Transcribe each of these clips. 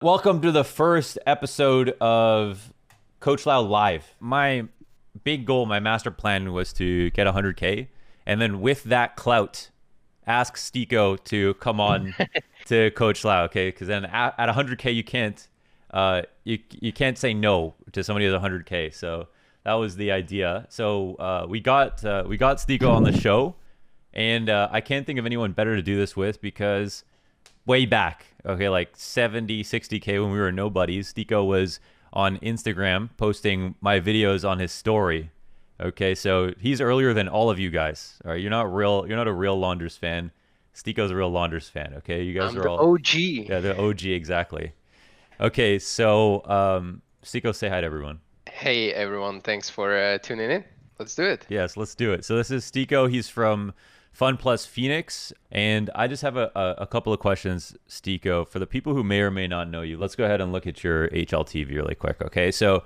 Welcome to the first episode of Coach Lau Live. My big goal, my master plan was to get 100K. And then with that clout, ask Styko to come on to Coach Lau, okay? Because then at 100K, you can't say no to somebody who's 100K. So that was the idea. So we got Styko on the show. And I can't think of anyone better to do this with because way back, okay, like 70, 60K when we were nobodies, Styko was on Instagram posting my videos on his story. Okay, so he's earlier than all of you guys. All right, you're not a real Launders fan. Styko's a real Launders fan, okay? You guys I'm are the all, OG. yeah, the OG, exactly. Okay, so Styko, say hi to everyone. Hey everyone, thanks for tuning in. Let's do it. Yes, let's do it. So this is Styko. He's from FunPlus Phoenix, and I just have a couple of questions, Styko, for the people who may or may not know you. Let's go ahead and look at your HLTV really quick, okay? So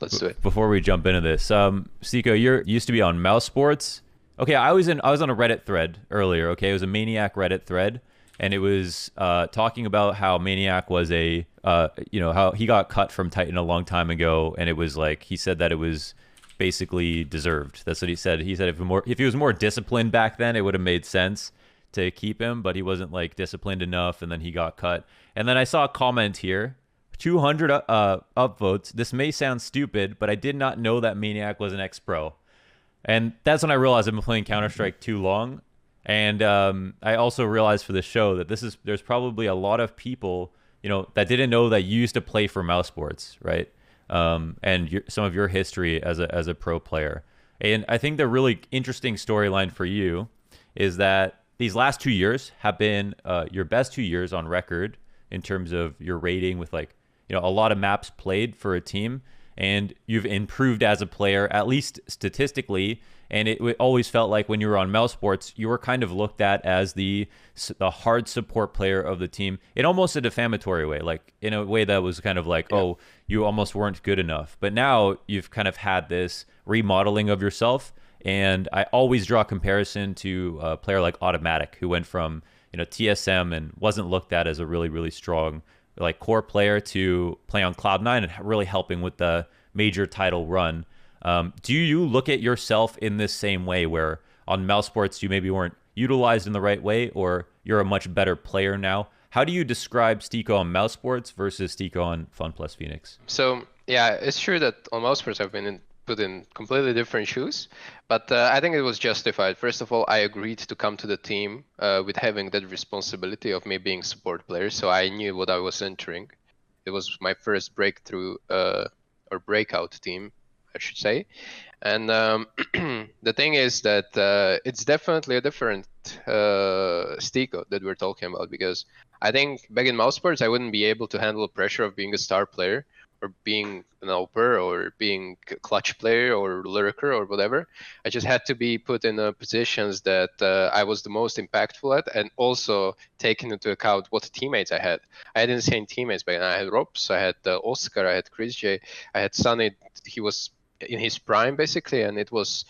Let's do it. before we jump into this, Styko, you used to be on Mouse Sports. Okay, I was on a Reddit thread earlier. Okay, it was a Maniac Reddit thread, and it was talking about how Maniac was how he got cut from Titan a long time ago, and it was like he said that it was basically deserved. That's what he said. He said if he was more disciplined back then, it would have made sense to keep him, but he wasn't like disciplined enough, and then he got cut. And then I saw a comment here. 200 upvotes. This may sound stupid, but I did not know that Maniac was an ex-pro. And that's when I realized I've been playing Counter-Strike too long. And I also realized for the show that there's probably a lot of people, that didn't know that you used to play for Mouse Sports, right? And some of your history as a pro player. And I think the really interesting storyline for you is that these last 2 years have been your best 2 years on record in terms of your rating with a lot of maps played for a team, and you've improved as a player, at least statistically. And it always felt like when you were on Mouse Sports, you were kind of looked at as the hard support player of the team in almost a defamatory way, like in a way that was kind of like, Yeah. oh, you almost weren't good enough. But now you've kind of had this remodeling of yourself. And I always draw a comparison to a player like Automatic, who went from TSM and wasn't looked at as a really, really strong like core player to play on Cloud9 and really helping with the major title run. Do you look at yourself in this same way where on Mouse Sports you maybe weren't utilized in the right way, or you're a much better player now? How do you describe Styko on Mouse Sports versus Styko on FunPlus Phoenix? So yeah, it's true that on most parts I've been put in completely different shoes, but I think it was justified. First of all, I agreed to come to the team with having that responsibility of me being support player, so I knew what I was entering. It was my first breakthrough or breakout team, I should say. And the thing is that it's definitely a different Styko that we're talking about, because I think back in mouse sports I wouldn't be able to handle the pressure of being a star player or being an oper or being a clutch player or lurker or whatever. I just had to be put in positions that I was the most impactful at, and also taking into account what teammates I had. I had insane teammates back then. I had Robs, I had Oscar, I had Chris J, I had Sunny. He was in his prime basically, and it was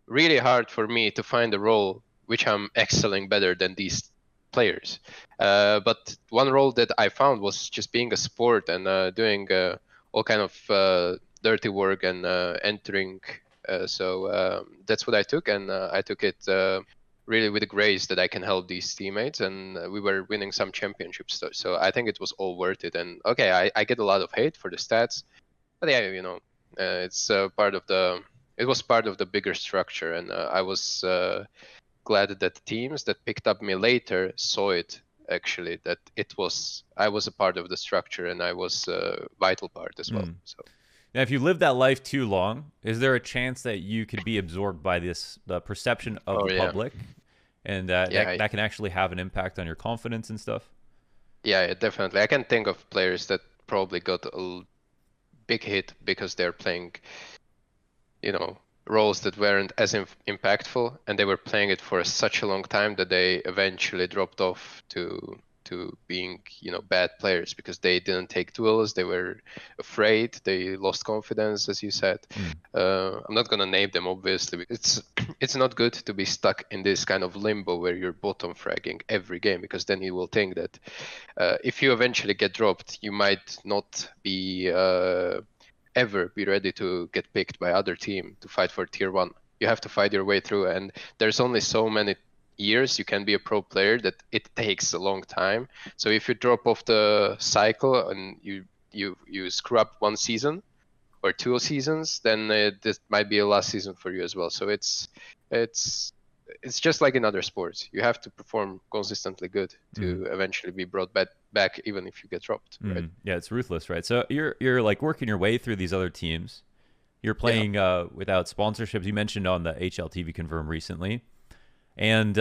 really hard for me to find a role which I'm excelling better than these players. But one role that I found was just being a support and doing all kind of dirty work and entering. So that's what I took, and I took it really with grace that I can help these teammates, and we were winning some championships. So I think it was all worth it. And okay, I get a lot of hate for the stats, but yeah, it's part of the. It was part of the bigger structure, and I was glad that teams that picked up me later saw it actually, that I was a part of the structure, and I was a vital part as well. Mm. So Now, if you live that life too long, is there a chance that you could be absorbed by the perception of oh the yeah, public, and that, yeah, that that can actually have an impact on your confidence and stuff? yeah, definitely. I can think of players that probably got a big hit because they're playing, roles that weren't as impactful, and they were playing it for such a long time that they eventually dropped off to being bad players because they didn't take duels, they were afraid, they lost confidence, as you said. Mm. I'm not gonna name them obviously. It's it's not good to be stuck in this kind of limbo where you're bottom fragging every game, because then you will think that if you eventually get dropped, you might not be ever be ready to get picked by other team to fight for tier 1. You have to fight your way through, and there's only so many years you can be a pro player that it takes a long time. So if you drop off the cycle and you screw up one season or 2 seasons, then this might be a last season for you as well. So it's just like in other sports. You have to perform consistently good to eventually be brought back, even if you get dropped. Right? Yeah, it's ruthless, right? So you're like working your way through these other teams. You're playing without sponsorships. You mentioned on the HLTV Confirm recently, and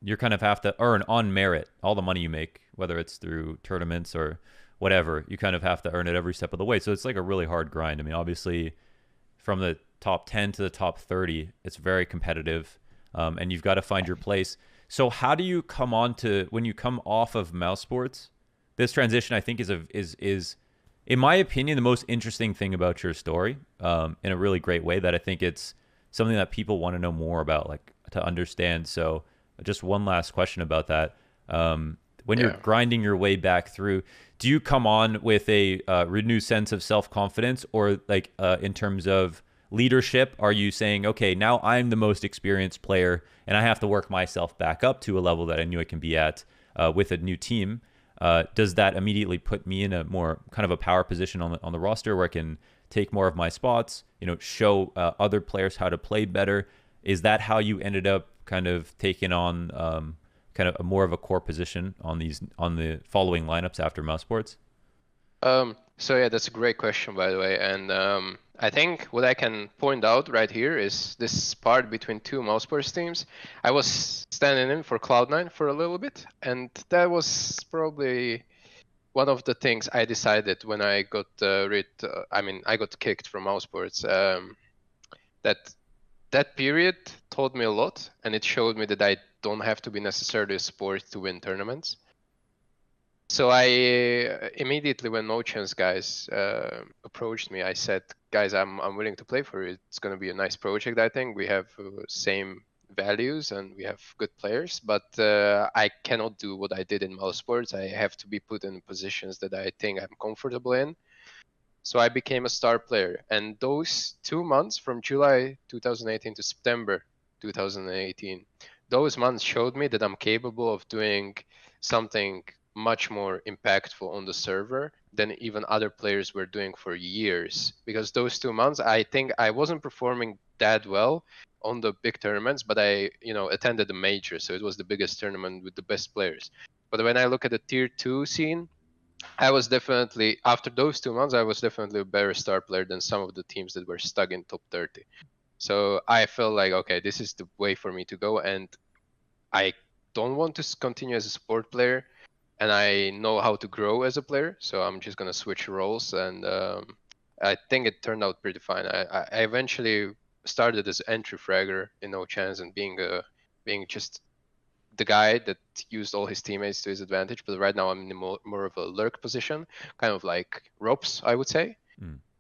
you kind of have to earn on merit all the money you make, whether it's through tournaments or whatever. You kind of have to earn it every step of the way. So it's like a really hard grind. I mean, obviously, from the top 10 to the top 30, it's very competitive, and you've got to find your place. So how do you come on to, when you come off of mouse sports? This transition, I think, is in my opinion, the most interesting thing about your story, in a really great way, that I think it's something that people want to know more about, like to understand. So just one last question about that. When you're grinding your way back through, do you come on with a renewed sense of self-confidence, or like in terms of leadership, are you saying, okay, now I'm the most experienced player and I have to work myself back up to a level that I knew I can be at with a new team? Does that immediately put me in a more kind of a power position on the roster where I can take more of my spots, show other players how to play better? Is that how you ended up kind of taking on kind of more of a core position on the following lineups after mouse sports? So yeah, that's a great question, by the way. And I think what I can point out right here is this part between 2 mouse sports teams. I was standing in for Cloud9 for a little bit, and that was probably one of the things I decided when I got I got kicked from mouse sports. That period taught me a lot, and it showed me that I don't have to be necessarily a sport to win tournaments. So I immediately, when No Chance guys approached me, I said, guys, I'm willing to play for it. It's going to be a nice project, I think. We have same values and we have good players, but I cannot do what I did in mouse sports. I have to be put in positions that I think I'm comfortable in. So I became a star player. And those 2 months, from July 2018 to September 2018, those months showed me that I'm capable of doing something much more impactful on the server than even other players were doing for years. Because those 2 months, I think I wasn't performing that well on the big tournaments, but I attended the major, so it was the biggest tournament with the best players. But when I look at the tier 2 scene, I was definitely, after those 2 months, I was definitely a better star player than some of the teams that were stuck in top 30. So I felt like, okay, this is the way for me to go, and I don't want to continue as a support player, and I know how to grow as a player, so I'm just gonna switch roles, and I think it turned out pretty fine. I eventually started as entry fragger in No Chance and being just the guy that used all his teammates to his advantage, but right now I'm in more of a lurk position, kind of like ropes, I would say.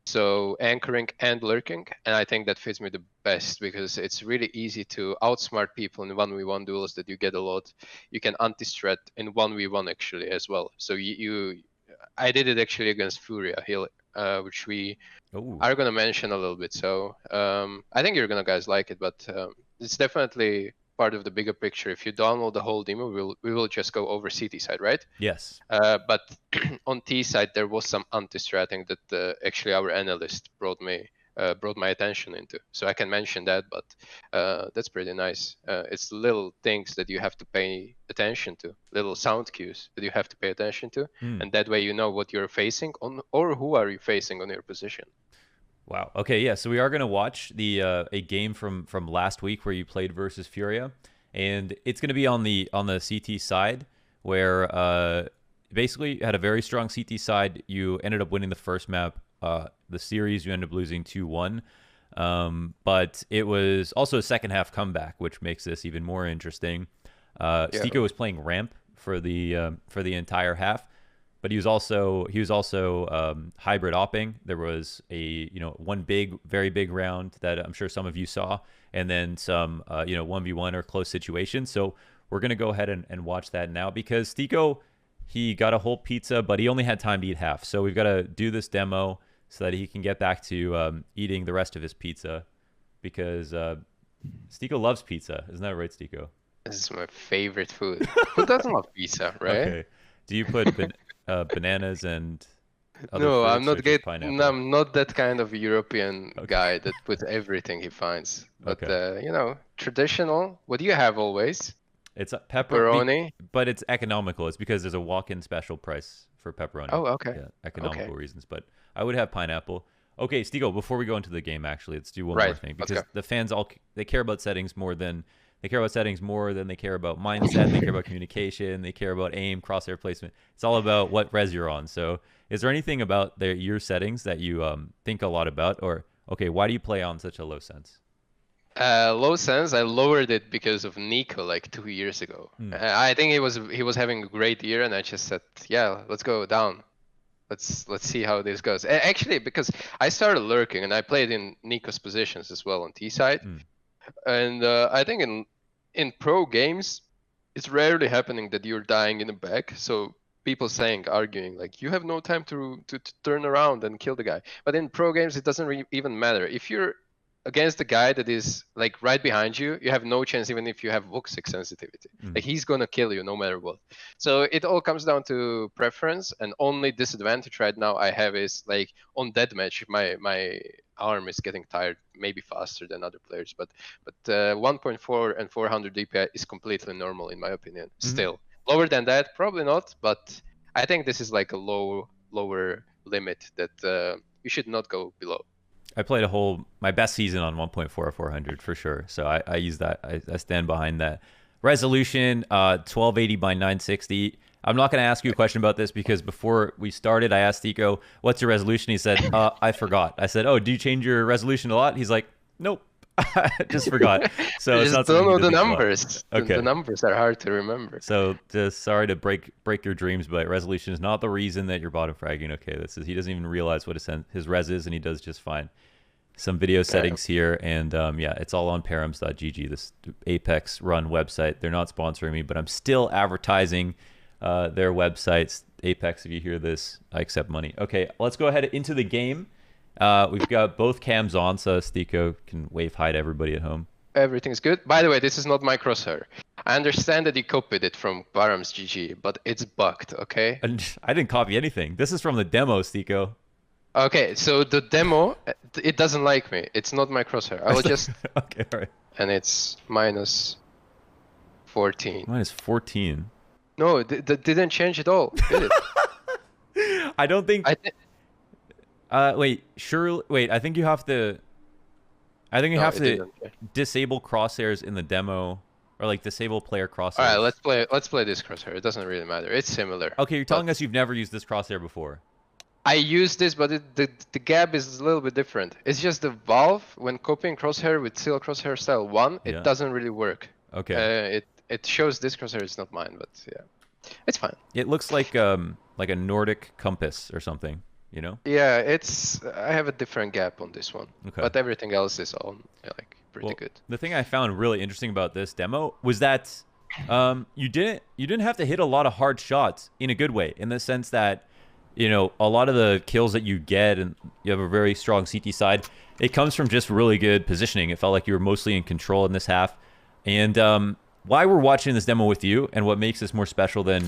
So anchoring and lurking, and I think that fits me the best because it's really easy to outsmart people in 1v1 duels that you get a lot. You can anti-strat in 1v1 actually as well. So I did it actually against Furia, which we are gonna mention a little bit. So I think you're gonna guys like it, but it's definitely part of the bigger picture. If you download the whole demo, we will just go over CT side, right? Yes. But on T side, there was some anti-stratting that actually our analyst brought my attention into. So I can mention that, but that's pretty nice. It's little things that you have to pay attention to, little sound cues that you have to pay attention to, and that way you know what you're facing on, or who are you facing on your position. Wow. Okay. Yeah. So we are going to watch a game from last week where you played versus Furia, and it's going to be on the CT side where basically you had a very strong CT side. You ended up winning the first map. The series you ended up losing 2-1, but it was also a second half comeback, which makes this even more interesting. Styko was playing ramp for the entire half. but he was also hybrid opping. There was a one very big round that I'm sure some of you saw, and then some 1v1 or close situations. So we're gonna go ahead and watch that now because Styko, he got a whole pizza, but he only had time to eat half. So we've got to do this demo so that he can get back to eating the rest of his pizza because Styko loves pizza. Isn't that right, Styko? This is my favorite food. Who doesn't love pizza, right? Okay. Do you put bananas and other No, fruits I'm not or just pineapple? I'm not that kind of European guy that puts everything he finds. But Okay. Traditional. What do you have always? It's a Pepperoni. but it's economical. It's because there's a walk-in special price for pepperoni. Oh, okay. Yeah, economical Okay. reasons. But I would have pineapple. Okay, Stigo, before we go into the game, actually, let's do one more Right. thing Let's because go. the fans they care about settings more than they care about mindset. They care about communication. They care about aim, crosshair placement. It's all about what res you're on. So, is there anything about your settings that you think a lot about, or okay, why do you play on such a low sense? Low sense. I lowered it because of Nico like 2 years ago. I think he was having a great year, and I just said, yeah, let's go down. Let's see how this goes. Actually, because I started lurking and I played in Nico's positions as well on T side, and I think in pro games, it's rarely happening that you're dying in the back. So people arguing like you have no time to turn around and kill the guy. But in pro games, it doesn't even matter if you're against the guy that is like right behind you. You have no chance even if you have Voxic sensitivity. Like he's gonna kill you no matter what. So it all comes down to preference, and only disadvantage right now I have is like on deathmatch, my arm is getting tired maybe faster than other players, but 1.4 and 400 DPI is completely normal in my opinion. Still lower than that probably not, but I think this is like a lower limit that you should not go below. I played my best season on 1.4 or 400 for sure. So I use that. I stand behind that. Resolution 1280 by 960. I'm not going to ask you a question about this because before we started, I asked Styko, what's your resolution? He said, I forgot. I said, oh, do you change your resolution a lot? He's like, nope. Just forgot. So it's not don't know the think about. numbers. Okay. The numbers are hard to remember. So just sorry to break your dreams, but resolution is not the reason that you're bottom fragging. Okay, he doesn't even realize what his res is, and he does just fine. Some video settings here, and yeah, it's all on params.gg, this Apex run website. They're not sponsoring me, but I'm still advertising their websites. Apex, if you hear this, I accept money. Okay, let's go ahead into the game. We've got both cams on, so Styko can wave hi to everybody at home. Everything's good. By the way, this is not my crosshair. I understand that you copied it from params.gg, but it's bugged, okay? And I didn't copy anything. This is from the demo, Styko. Okay, so the demo, it doesn't like me. It's not my crosshair. I will just... Okay, all right. And it's minus 14. Minus 14? No, that didn't change at all, did it? I don't think... wait, sure. Wait, I think you have to... disable crosshairs in the demo, or like disable player crosshairs. All right, let's play this crosshair. It doesn't really matter. It's similar. Okay, you're telling us you've never used this crosshair before. I used this, but the gap is a little bit different. It's just the valve when copying crosshair with Seal Crosshair Style 1, it doesn't really work. Okay. It shows this crosshair. It's not mine, but yeah, it's fine. It looks like a Nordic compass or something. You know? Yeah, I have a different gap on this one, but everything else is all like pretty good. The thing I found really interesting about this demo was that you didn't have to hit a lot of hard shots in a good way, in the sense that a lot of the kills that you get, and you have a very strong CT side, it comes from just really good positioning. It felt like you were mostly in control in this half, and why we're watching this demo with you, and what makes this more special than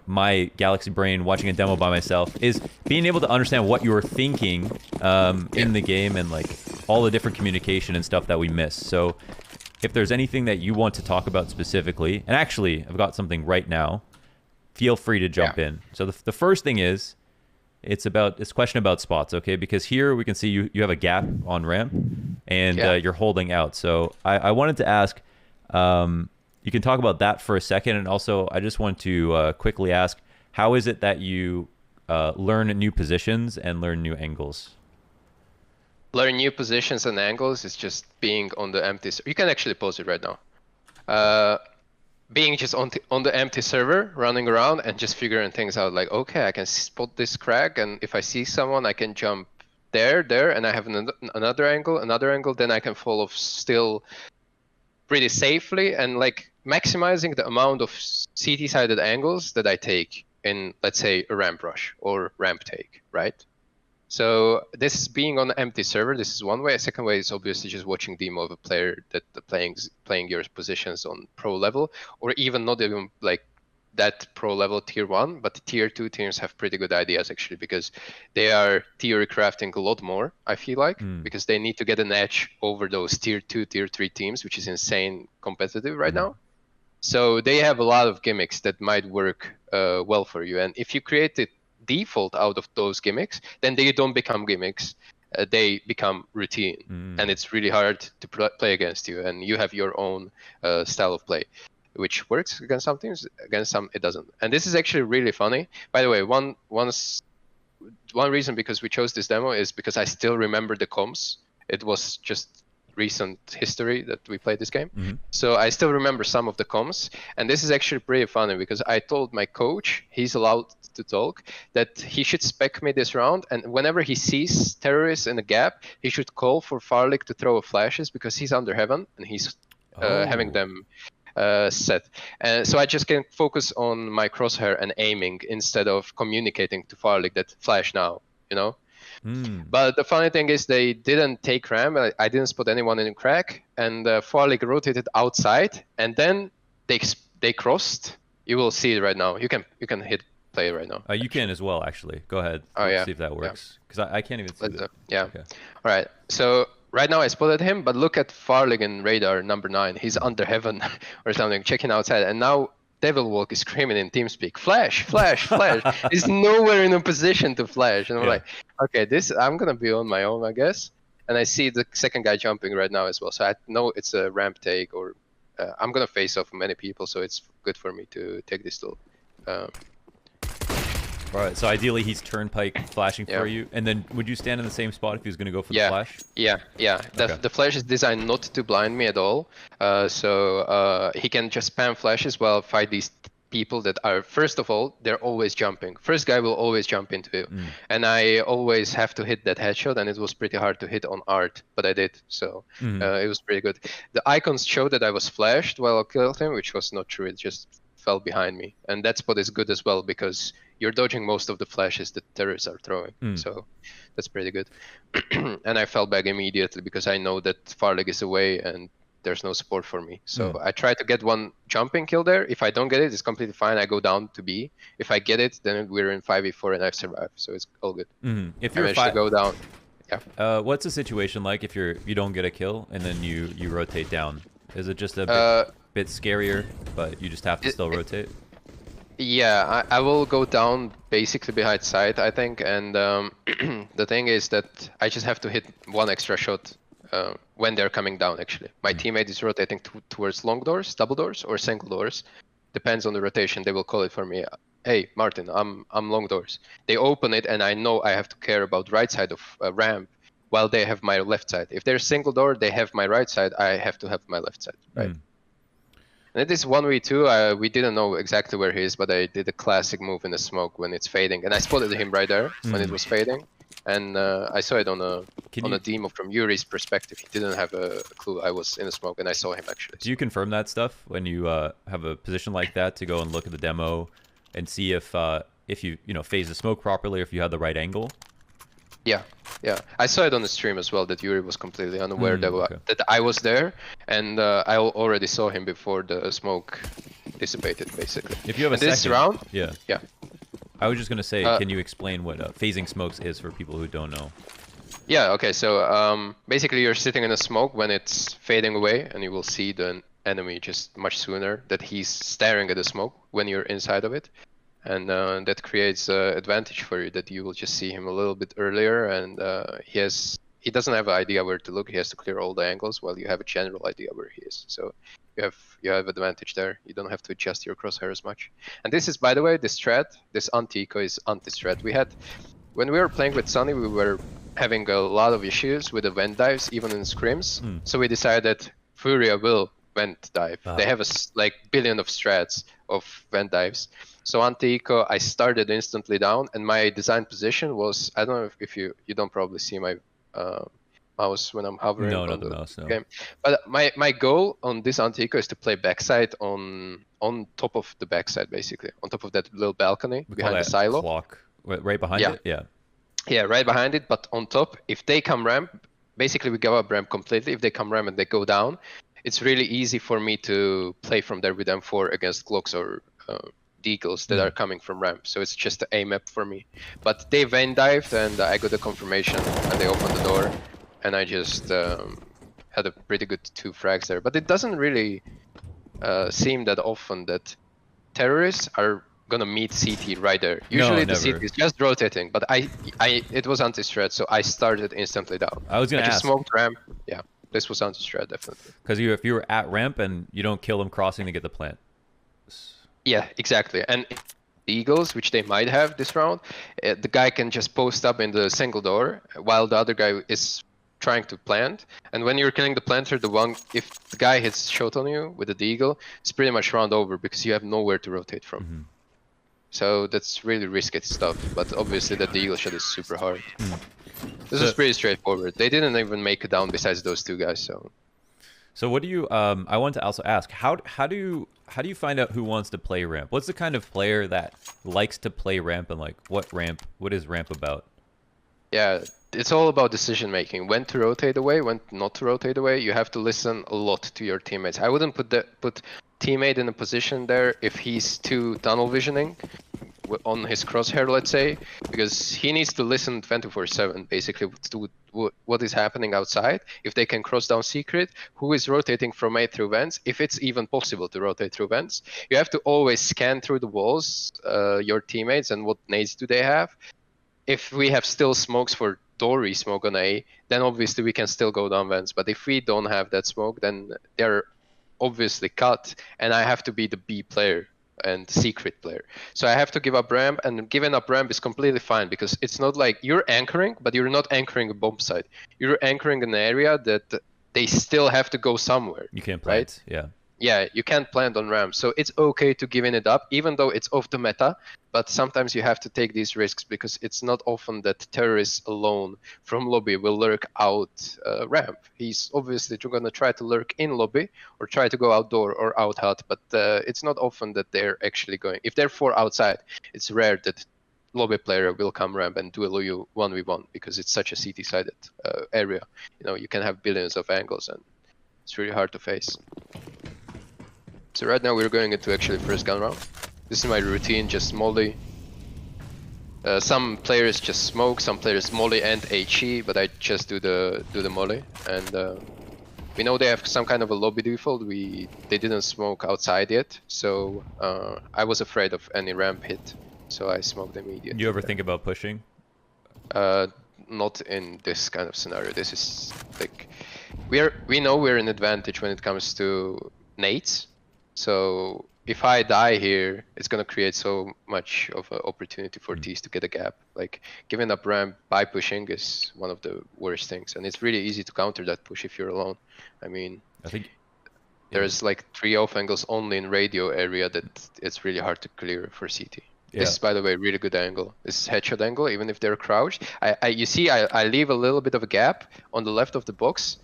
my Galaxy brain watching a demo by myself, is being able to understand what you were thinking in the game, and like all the different communication and stuff that we miss. So if there's anything that you want to talk about specifically, and actually I've got something right now, feel free to jump in. So the first thing is, it's a question about spots, okay? Because here we can see you have a gap on ramp, and you're holding out. So I wanted to ask, you can talk about that for a second, and also I just want to quickly ask, how is it that you learn new positions and learn new angles? Learn new positions and angles is just being on the empty... You can actually pause it right now. being just on the empty server, running around and just figuring things out. Like, okay, I can spot this crack, and if I see someone, I can jump there, and I have another angle, then I can fall off still pretty safely, and like maximizing the amount of CT-sided angles that I take in, let's say, a ramp rush or ramp take, right? So this is being on an empty server. This is one way. A second way is obviously just watching demo of a player that playing your positions on pro level, or even not even like that pro level tier 1, but tier 2 teams have pretty good ideas actually, because they are theory crafting a lot more, I feel like, because they need to get an edge over those tier 2, tier 3 teams, which is insane competitive right now. So they have a lot of gimmicks that might work well for you. And if you create it default out of those gimmicks, then they don't become gimmicks. They become routine, and it's really hard to play against you. And you have your own style of play, which works against some teams, against some it doesn't. And this is actually really funny. By the way, one reason because we chose this demo is because I still remember the comms. It was just recent history that we played this game. So I still remember some of the comms. And this is actually pretty funny because I told my coach, he's allowed to talk, that he should spec me this round. And whenever he sees terrorists in a gap, he should call for Farlik to throw flashes because he's under heaven and he's having them set. And so I just can focus on my crosshair and aiming instead of communicating to Farlik that flash now, you know? But the funny thing is they didn't take ramp. I didn't spot anyone in crack, and Farlik rotated outside, and then they crossed. You will see it right now. You can hit play right now. You can as well, actually. Go ahead. Oh, yeah. See if that works, because I can't even see that. Yeah. Okay. All right. So right now I spotted him, but look at Farlig in radar number 9. He's under heaven or something, checking outside, and now Devil Walk is screaming in TeamSpeak, flash, flash, flash. He's nowhere in a position to flash. And I'm like, okay, I'm going to be on my own, I guess. And I see the second guy jumping right now as well. So I know it's a ramp take, or I'm going to face off many people. So it's good for me to take this tool. All right, so ideally he's turnpike flashing for you. And then would you stand in the same spot if he was going to go for the flash? Yeah. The flash is designed not to blind me at all. So he can just spam flashes while fight these people that are, first of all, they're always jumping. First guy will always jump into you. And I always have to hit that headshot, and it was pretty hard to hit on art, but I did. So it was pretty good. The icons show that I was flashed while I killed him, which was not true. It just fell behind me. And that spot is good as well, because you're dodging most of the flashes that terrorists are throwing. So that's pretty good. And I fell back immediately because I know that Farlig is away and there's no support for me. So I try to get one jumping kill there. If I don't get it, it's completely fine. I go down to B. If I get it, then we're in 5v4 and I've survived. So it's all good. If you're I managed to go down. What's the situation like if you don't get a kill and then you rotate down? Is it just a bit scarier, but you just have to still rotate? Yeah, I will go down basically behind side, I think, and the thing is that I just have to hit one extra shot when they're coming down, actually. My teammate is rotating towards long doors, double doors, or single doors. Depends on the rotation, they will call it for me. Hey, Martin, I'm long doors. They open it, and I know I have to care about right side of ramp while they have my left side. If they're single door, they have my right side, I have to have my left side, right? And it is 1v2. We didn't know exactly where he is, but I did a classic move in the smoke when it's fading, and I spotted him right there when it was fading. And I saw it on a demo from Yuri's perspective. He didn't have a clue I was in the smoke, and I saw him actually. Do you confirm that stuff when you have a position like that to go and look at the demo and see if you phase the smoke properly, or if you have the right angle? Yeah. I saw it on the stream as well that Yuri was completely unaware that I was there, and I already saw him before the smoke dissipated, basically. If you have this round, yeah. I was just gonna say, can you explain what phasing smokes is for people who don't know? Yeah. Okay. So basically, you're sitting in a smoke when it's fading away, and you will see the enemy just much sooner. That he's staring at the smoke when you're inside of it. And that creates advantage for you, that you will just see him a little bit earlier, and he doesn't have an idea where to look. He has to clear all the angles while you have a general idea where he is. So you have advantage there. You don't have to adjust your crosshair as much. And this is, by the way, this strat, this anti-eco is anti-strat. When we were playing with Sunny, we were having a lot of issues with the vent dives, even in scrims. So we decided that Furia will vent dive. They have like billion of strats of vent dives. So anti-eco, I started instantly down, and my design position was, I don't know if you don't probably see my mouse when I'm hovering No, on not the the mouse, no. game. But my goal on this anti-eco is to play backside on top of the backside, basically, on top of that little balcony We call behind the that silo. clock. Right behind Yeah. it? Yeah. Yeah, right behind it, but on top. If they come ramp, basically we give up ramp completely. If they come ramp and they go down, it's really easy for me to play from there with M4 against Glocks or Deagles that are coming from ramp. So it's just an A map for me. But they vane dived, and I got the confirmation, and they opened the door, and I just had a pretty good 2 frags there. But it doesn't really seem that often that terrorists are gonna meet CT right there. Usually the never. CT is just rotating, but it was anti-strat, so I started instantly down. I was gonna just ask. smoked ramp. Yeah, this was anti-strat definitely. Because if you were at ramp and you don't kill them crossing to get the plant. Yeah, exactly. And the Eagles, which they might have this round, the guy can just post up in the single door while the other guy is trying to plant. And when you're killing the planter, if the guy hits shot on you with the Deagle, it's pretty much round over because you have nowhere to rotate from. So that's really risky stuff. But obviously that Deagle shot is super hard. This is pretty straightforward. They didn't even make it down besides those 2 guys. So what do you? I want to also ask how do you find out who wants to play ramp? What's the kind of player that likes to play ramp, and like what is ramp about? Yeah, it's all about decision making. When to rotate away, when not to rotate away. You have to listen a lot to your teammates. I wouldn't put teammate in a position there if he's too tunnel visioning on his crosshair, let's say, because he needs to listen 24/7 basically to what is happening outside. If they can cross down secret, who is rotating from A through vents, if it's even possible to rotate through vents. You have to always scan through the walls, your teammates, and what nades do they have. If we have still smokes for door smoke on A, then obviously we can still go down vents. But if we don't have that smoke, then they're obviously cut, and I have to be the B player and secret player. So I have to give up ramp, and giving up ramp is completely fine because it's not like you're anchoring, but you're not anchoring a bomb site. You're anchoring an area that they still have to go somewhere. You can't plant, right? Yeah, you can't plant on ramp. So it's okay to giving it up, even though it's off the meta. But sometimes you have to take these risks because it's not often that terrorists alone from lobby will lurk out ramp. He's obviously going to try to lurk in lobby or try to go outdoor or out hut, but it's not often that they're actually going. If they're 4 outside, it's rare that lobby player will come ramp and duel you 1v1 because it's such a CT-sided area. You know, you can have billions of angles and it's really hard to face. So right now we're going into actually first gun round. This is my routine, just molly. Some players just smoke, some players molly and HE, but I just do the molly. And we know they have some kind of a lobby default. They didn't smoke outside yet, so I was afraid of any ramp hit, so I smoked immediately. You ever think about pushing? Not in this kind of scenario. This is like we know we're in advantage when it comes to nades. So if I die here, it's gonna create so much of an opportunity for T's to get a gap. Like giving up ramp by pushing is one of the worst things, and it's really easy to counter that push if you're alone. I mean, I think there's like 3 off angles only in radio area that it's really hard to clear for CT. Yeah. This is, by the way, really good angle. This is headshot angle, even if they're crouched. You see, I leave a little bit of a gap on the left of the box.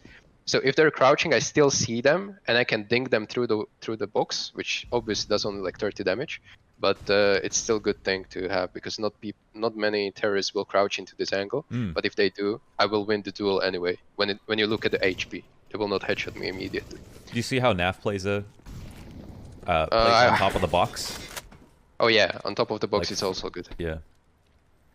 So if they're crouching, I still see them, and I can dink them through the box, which obviously does only like 30 damage. But it's still a good thing to have because not many terrorists will crouch into this angle. But if they do, I will win the duel anyway. When you look at the HP, they will not headshot me immediately. Do you see how Naf plays on top of the box? Oh yeah, on top of the box, it's also good. Yeah.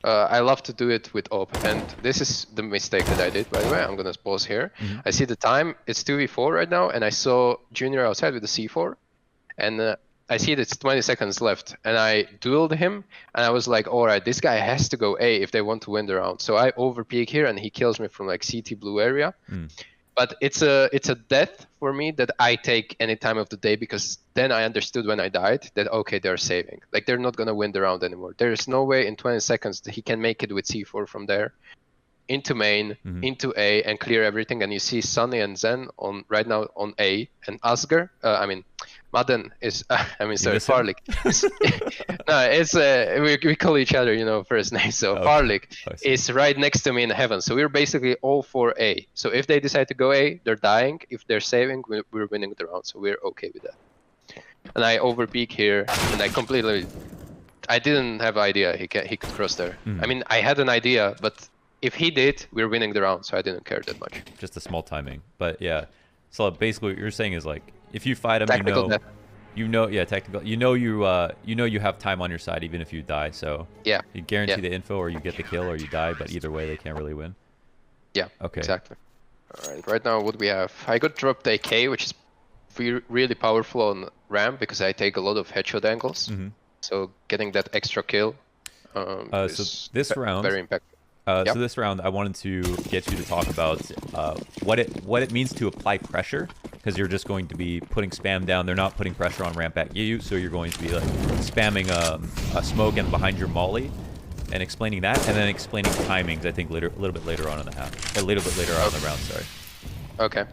I love to do it with op, and this is the mistake that I did, by the way. I'm gonna pause here. I see the time, it's 2v4 right now, and I saw Junior outside with the C4, and I see that it's 20 seconds left, and I dueled him, and I was like, alright, this guy has to go A if they want to win the round. So I overpeak here, and he kills me from like CT blue area. But it's a death for me that I take any time of the day, because then I understood when I died that, okay, they're saving. Like, they're not going to win the round anymore. There is no way in 20 seconds that he can make it with C4 from there. into main, into A, and clear everything. And you see Sunny and Zen on right now on A, and Asger, Madden is, Farlik. No, it's we call each other, first name. So Okay. Farlik is right next to me in heaven. So we're basically all for A. So if they decide to go A, they're dying. If they're saving, we're winning the round. So we're okay with that. And I overpeak here, and I didn't have idea he could cross there. I mean, I had an idea, but if he did, we're winning the round, so I didn't care that much. Just a small timing, but yeah. So basically, what you're saying is like, if you fight him, Technical death. technical. You have time on your side even if you die. So yeah, you guarantee the info, or you get the kill, or you die. But either way, they can't really win. Yeah. Okay. Exactly. All right. Right now, what we have? I got dropped AK, which is really powerful on ramp because I take a lot of headshot angles. So getting that extra kill. So this round, very impactful. So this round, I wanted to get you to talk about what it means to apply pressure, because you're just going to be putting spam down. They're not putting pressure on ramp at you, so you're going to be like spamming a smoke and behind your molly, and explaining that, and then explaining timings. I think a little bit later on in the round. Sorry. Okay.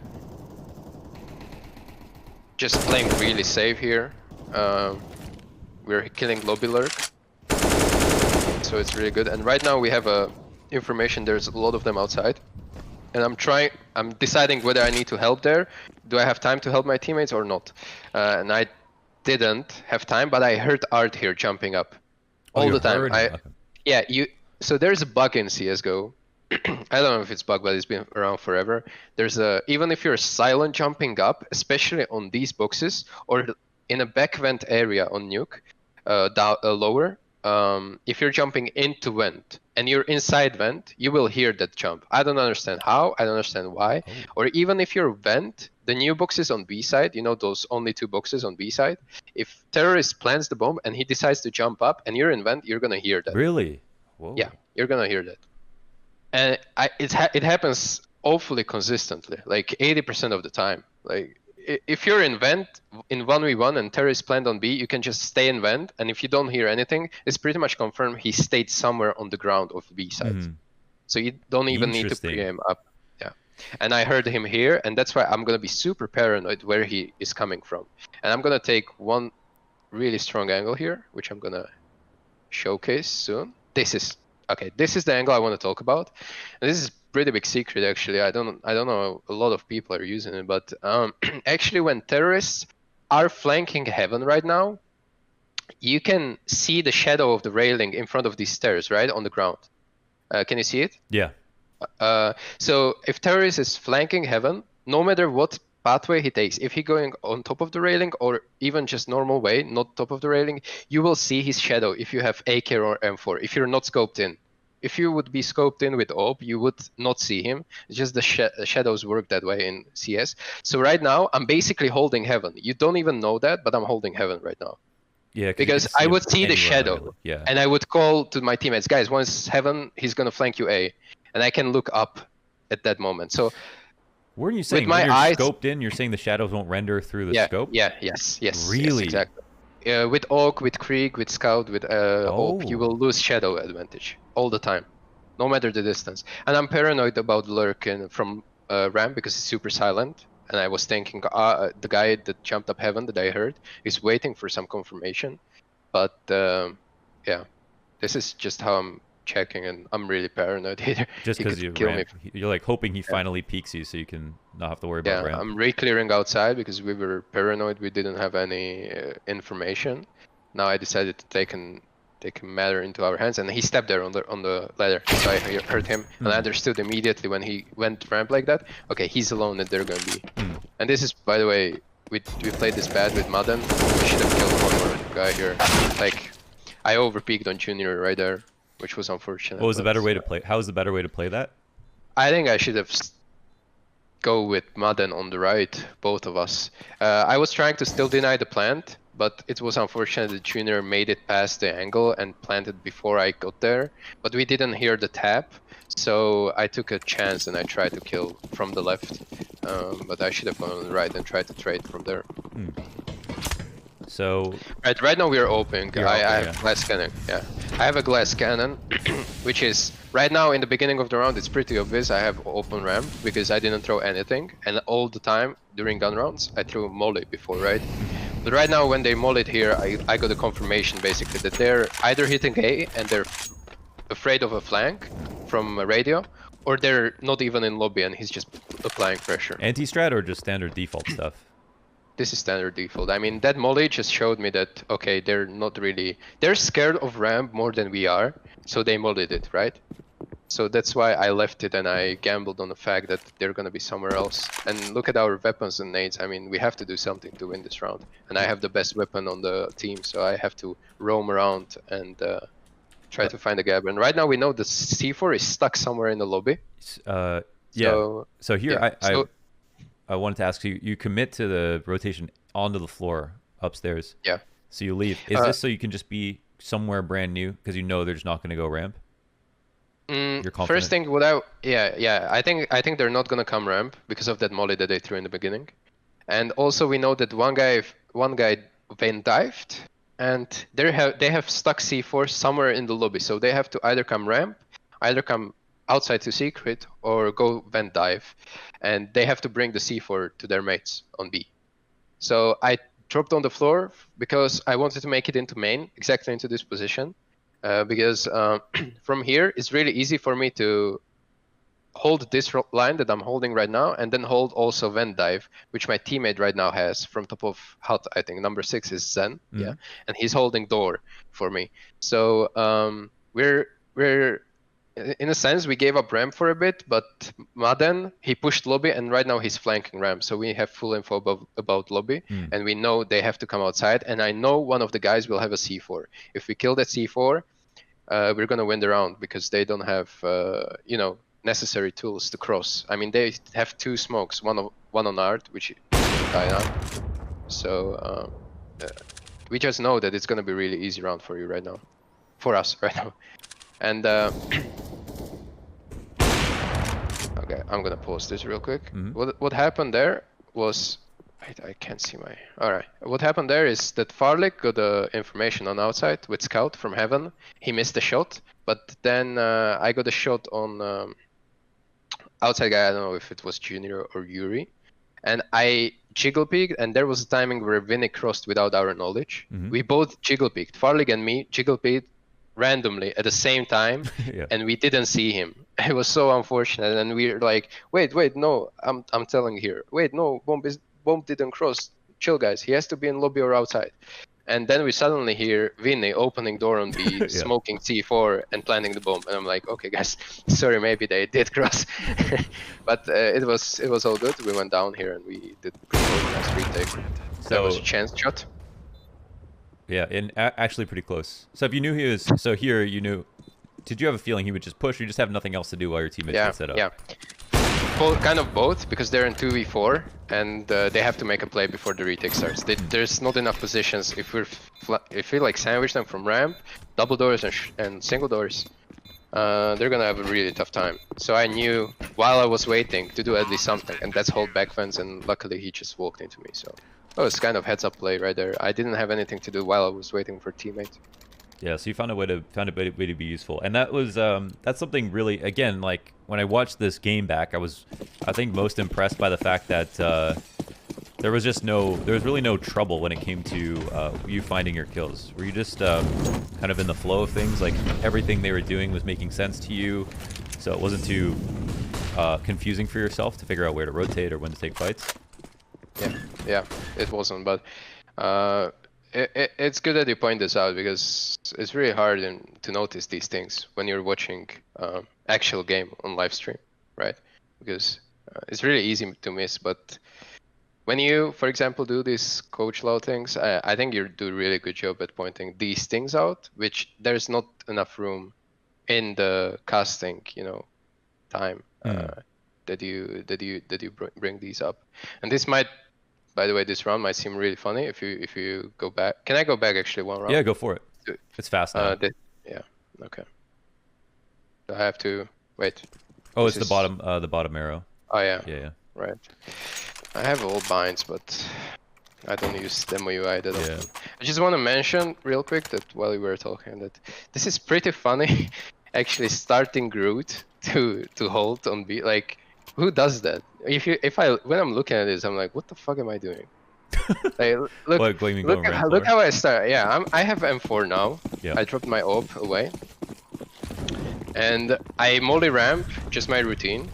Just playing really safe here. We're killing lobby lurk, so it's really good. And right now we have information. There's a lot of them outside, and I'm deciding whether I need to help there. Do I have time to help my teammates or not? And I didn't have time, but I heard Art here jumping up all the time. So there's a bug in CSGO. I don't know if it's bug, but it's been around forever. Even if you're silent jumping up, especially on these boxes or in a back vent area on Nuke, lower, if you're jumping into vent and you're inside vent, you will hear that jump. I don't understand how, I don't understand why. Or even if you're vent, the new boxes on B side, those only 2 boxes on B side, if terrorist plants the bomb and he decides to jump up and you're in vent, you're gonna hear that. Really? Whoa. Yeah, you're gonna hear that. And it happens awfully consistently, like 80% of the time. Like if you're in vent in 1v1 and terrorist plant on B, you can just stay in vent, and if you don't hear anything, it's pretty much confirmed he stayed somewhere on the ground of B side. So you don't even need to pre him up. Yeah. And I heard him here, and that's why I'm gonna be super paranoid where he is coming from. And I'm gonna take one really strong angle here, which I'm gonna showcase soon. This is the angle I want to talk about. And this is pretty big secret actually. I don't know, a lot of people are using it, but actually when terrorists are flanking heaven right now, you can see the shadow of the railing in front of these stairs, right, on the ground. Can you see it? Yeah. So if terrorist is flanking heaven, no matter what pathway he takes, if he's going on top of the railing or even just normal way, not top of the railing, you will see his shadow if you have AK or M4, if you're not scoped in. If you would be scoped in with AWP, you would not see him. It's just the shadows work that way in CS. So right now, I'm basically holding heaven. You don't even know that, but I'm holding heaven right now. Yeah, because I would see the shadow, and I would call to my teammates, guys, once heaven, he's going to flank you A. And I can look up at that moment. So weren't you saying when you're scoped in, you're saying the shadows won't render through the scope? Yes. Really? Yes, exactly. With AWP, with Krieg, with Scout, with AWP, you will lose shadow advantage all the time, no matter the distance. And I'm paranoid about lurk from ramp because it's super silent. And I was thinking the guy that jumped up heaven that I heard is waiting for some confirmation. But yeah, this is just how I'm checking, and I'm really paranoid here. Just because you're like hoping he finally peeks you so you can not have to worry about ramp. I'm re-clearing outside because we were paranoid. We didn't have any information. Now I decided to take a matter into our hands, and he stepped there on the ladder. So I heard him, and I understood immediately when he went ramp like that. Okay, he's alone, and they're gonna be. And this is, by the way, we played this bad with Madden. We should have killed one more guy here. Like, I overpeaked on Junior right there, which was unfortunate. What was the better way to play? How was the better way to play that? I think I should have go with Madden on the right, both of us. I was trying to still deny the plant, but it was unfortunate that Junior made it past the angle and planted before I got there. But we didn't hear the tap, so I took a chance and I tried to kill from the left. But I should have gone on the right and tried to trade from there. So Right now we are open. You're I open, have yeah. glass cannon. Yeah, I have a glass cannon, which is right now in the beginning of the round. It's pretty obvious. I have open ramp because I didn't throw anything, and all the time during gun rounds I threw molly before, right? But right now when they mollied here, I got a confirmation basically that they're either hitting A and they're afraid of a flank from a radio, or they're not even in lobby and he's just applying pressure. Anti-strat or just standard default stuff? This is standard default. I mean, that molly just showed me that, okay, they're not really... They're scared of ramp more than we are, so they mollied it, right? So that's why I left it and I gambled on the fact that they're gonna be somewhere else. And look at our weapons and nades. I mean, we have to do something to win this round. And I have the best weapon on the team, so I have to roam around and try to find a gap. And right now we know the C4 is stuck somewhere in the lobby. Yeah. So here, yeah. I wanted to ask you, you commit to the rotation onto the floor upstairs. Yeah. So you leave. Is this so you can just be somewhere brand new because you know they're just not going to go ramp? You're confident? First thing, I think they're not gonna come ramp because of that molly that they threw in the beginning. And also we know that one guy Vayne dived, and they have stuck C4 somewhere in the lobby. So they have to either come ramp, either come outside to secret, or go vent dive, and they have to bring the C4 to their mates on B. So I dropped on the floor because I wanted to make it into main, exactly into this position, because from here it's really easy for me to hold this line that I'm holding right now, and then hold also vent dive, which my teammate right now has from top of hut. I think number 6 is Zen, yeah, and he's holding door for me. So we're in a sense, we gave up ramp for a bit, but Maden, he pushed lobby, and right now he's flanking ramp. So we have full info about lobby, and we know they have to come outside. And I know one of the guys will have a C4. If we kill that C4, we're going to win the round because they don't have, necessary tools to cross. I mean, they have 2 smokes, one on art, which died out. So we just know that it's going to be really easy round for you right now, for us right now. And okay, I'm gonna pause this real quick. What happened there was, I can't see my. All right, what happened there is that Farlik got the information on outside with scout from heaven. He missed the shot, but then I got a shot on outside guy. I don't know if it was Junior or Yuri, and I jiggle peeked, and there was a timing where Vinny crossed without our knowledge. We both jiggle peeked, Farlik and me jiggle peeked randomly at the same time, and we didn't see him. It was so unfortunate, and we were like, wait, no, I'm telling here, wait, no, bomb didn't cross, chill guys, he has to be in lobby or outside. And then we suddenly hear Vinny opening door on B, smoking C4 and planting the bomb, and I'm like, okay guys, sorry, maybe they did cross. But it was all good. We went down here and we did pretty nice retake. That was a chance shot. Yeah, and actually pretty close. So if you knew he was, so here you knew, did you have a feeling he would just push, or you just have nothing else to do while your teammates get set up? Yeah, kind of both, because they're in 2v4 and they have to make a play before the retake starts. There's not enough positions. If we like sandwich them from ramp, double doors and single doors, they're gonna have a really tough time. So I knew while I was waiting to do at least something, and that's hold back fence, and luckily he just walked into me. So it was kind of heads up play right there. I didn't have anything to do while I was waiting for teammates. Yeah, so you found a way to be useful, and that was that's something really, again, like when I watched this game back, I was, I think, most impressed by the fact that there was really no trouble when it came to you finding your kills. Were you just kind of in the flow of things, like everything they were doing was making sense to you, so it wasn't too confusing for yourself to figure out where to rotate or when to take fights? Yeah, it wasn't, but it's good that you point this out, because it's really hard to notice these things when you're watching actual game on live stream, right? Because it's really easy to miss. But when you, for example, do these coach law things, I think you do a really good job at pointing these things out, which there's not enough room in the casting, time that you bring these up. And this might, by the way, this round might seem really funny if you go back. Can I go back actually one round? Yeah, go for it. It's fast now. Yeah. Okay. Do I have to wait? Oh, it's the bottom arrow. Oh yeah. Yeah. Right. I have all binds, but I don't use demo UI that Yeah. often. I just want to mention real quick that while we were talking that this is pretty funny. Actually, starting Groot to hold on B, like who does that? When I'm looking at this, I'm like, what the fuck am I doing? Like, What, you mean going ramp look floor? how I start. Yeah, I have M4 now. Yeah. I dropped my AWP away, and I molly ramp, just my routine.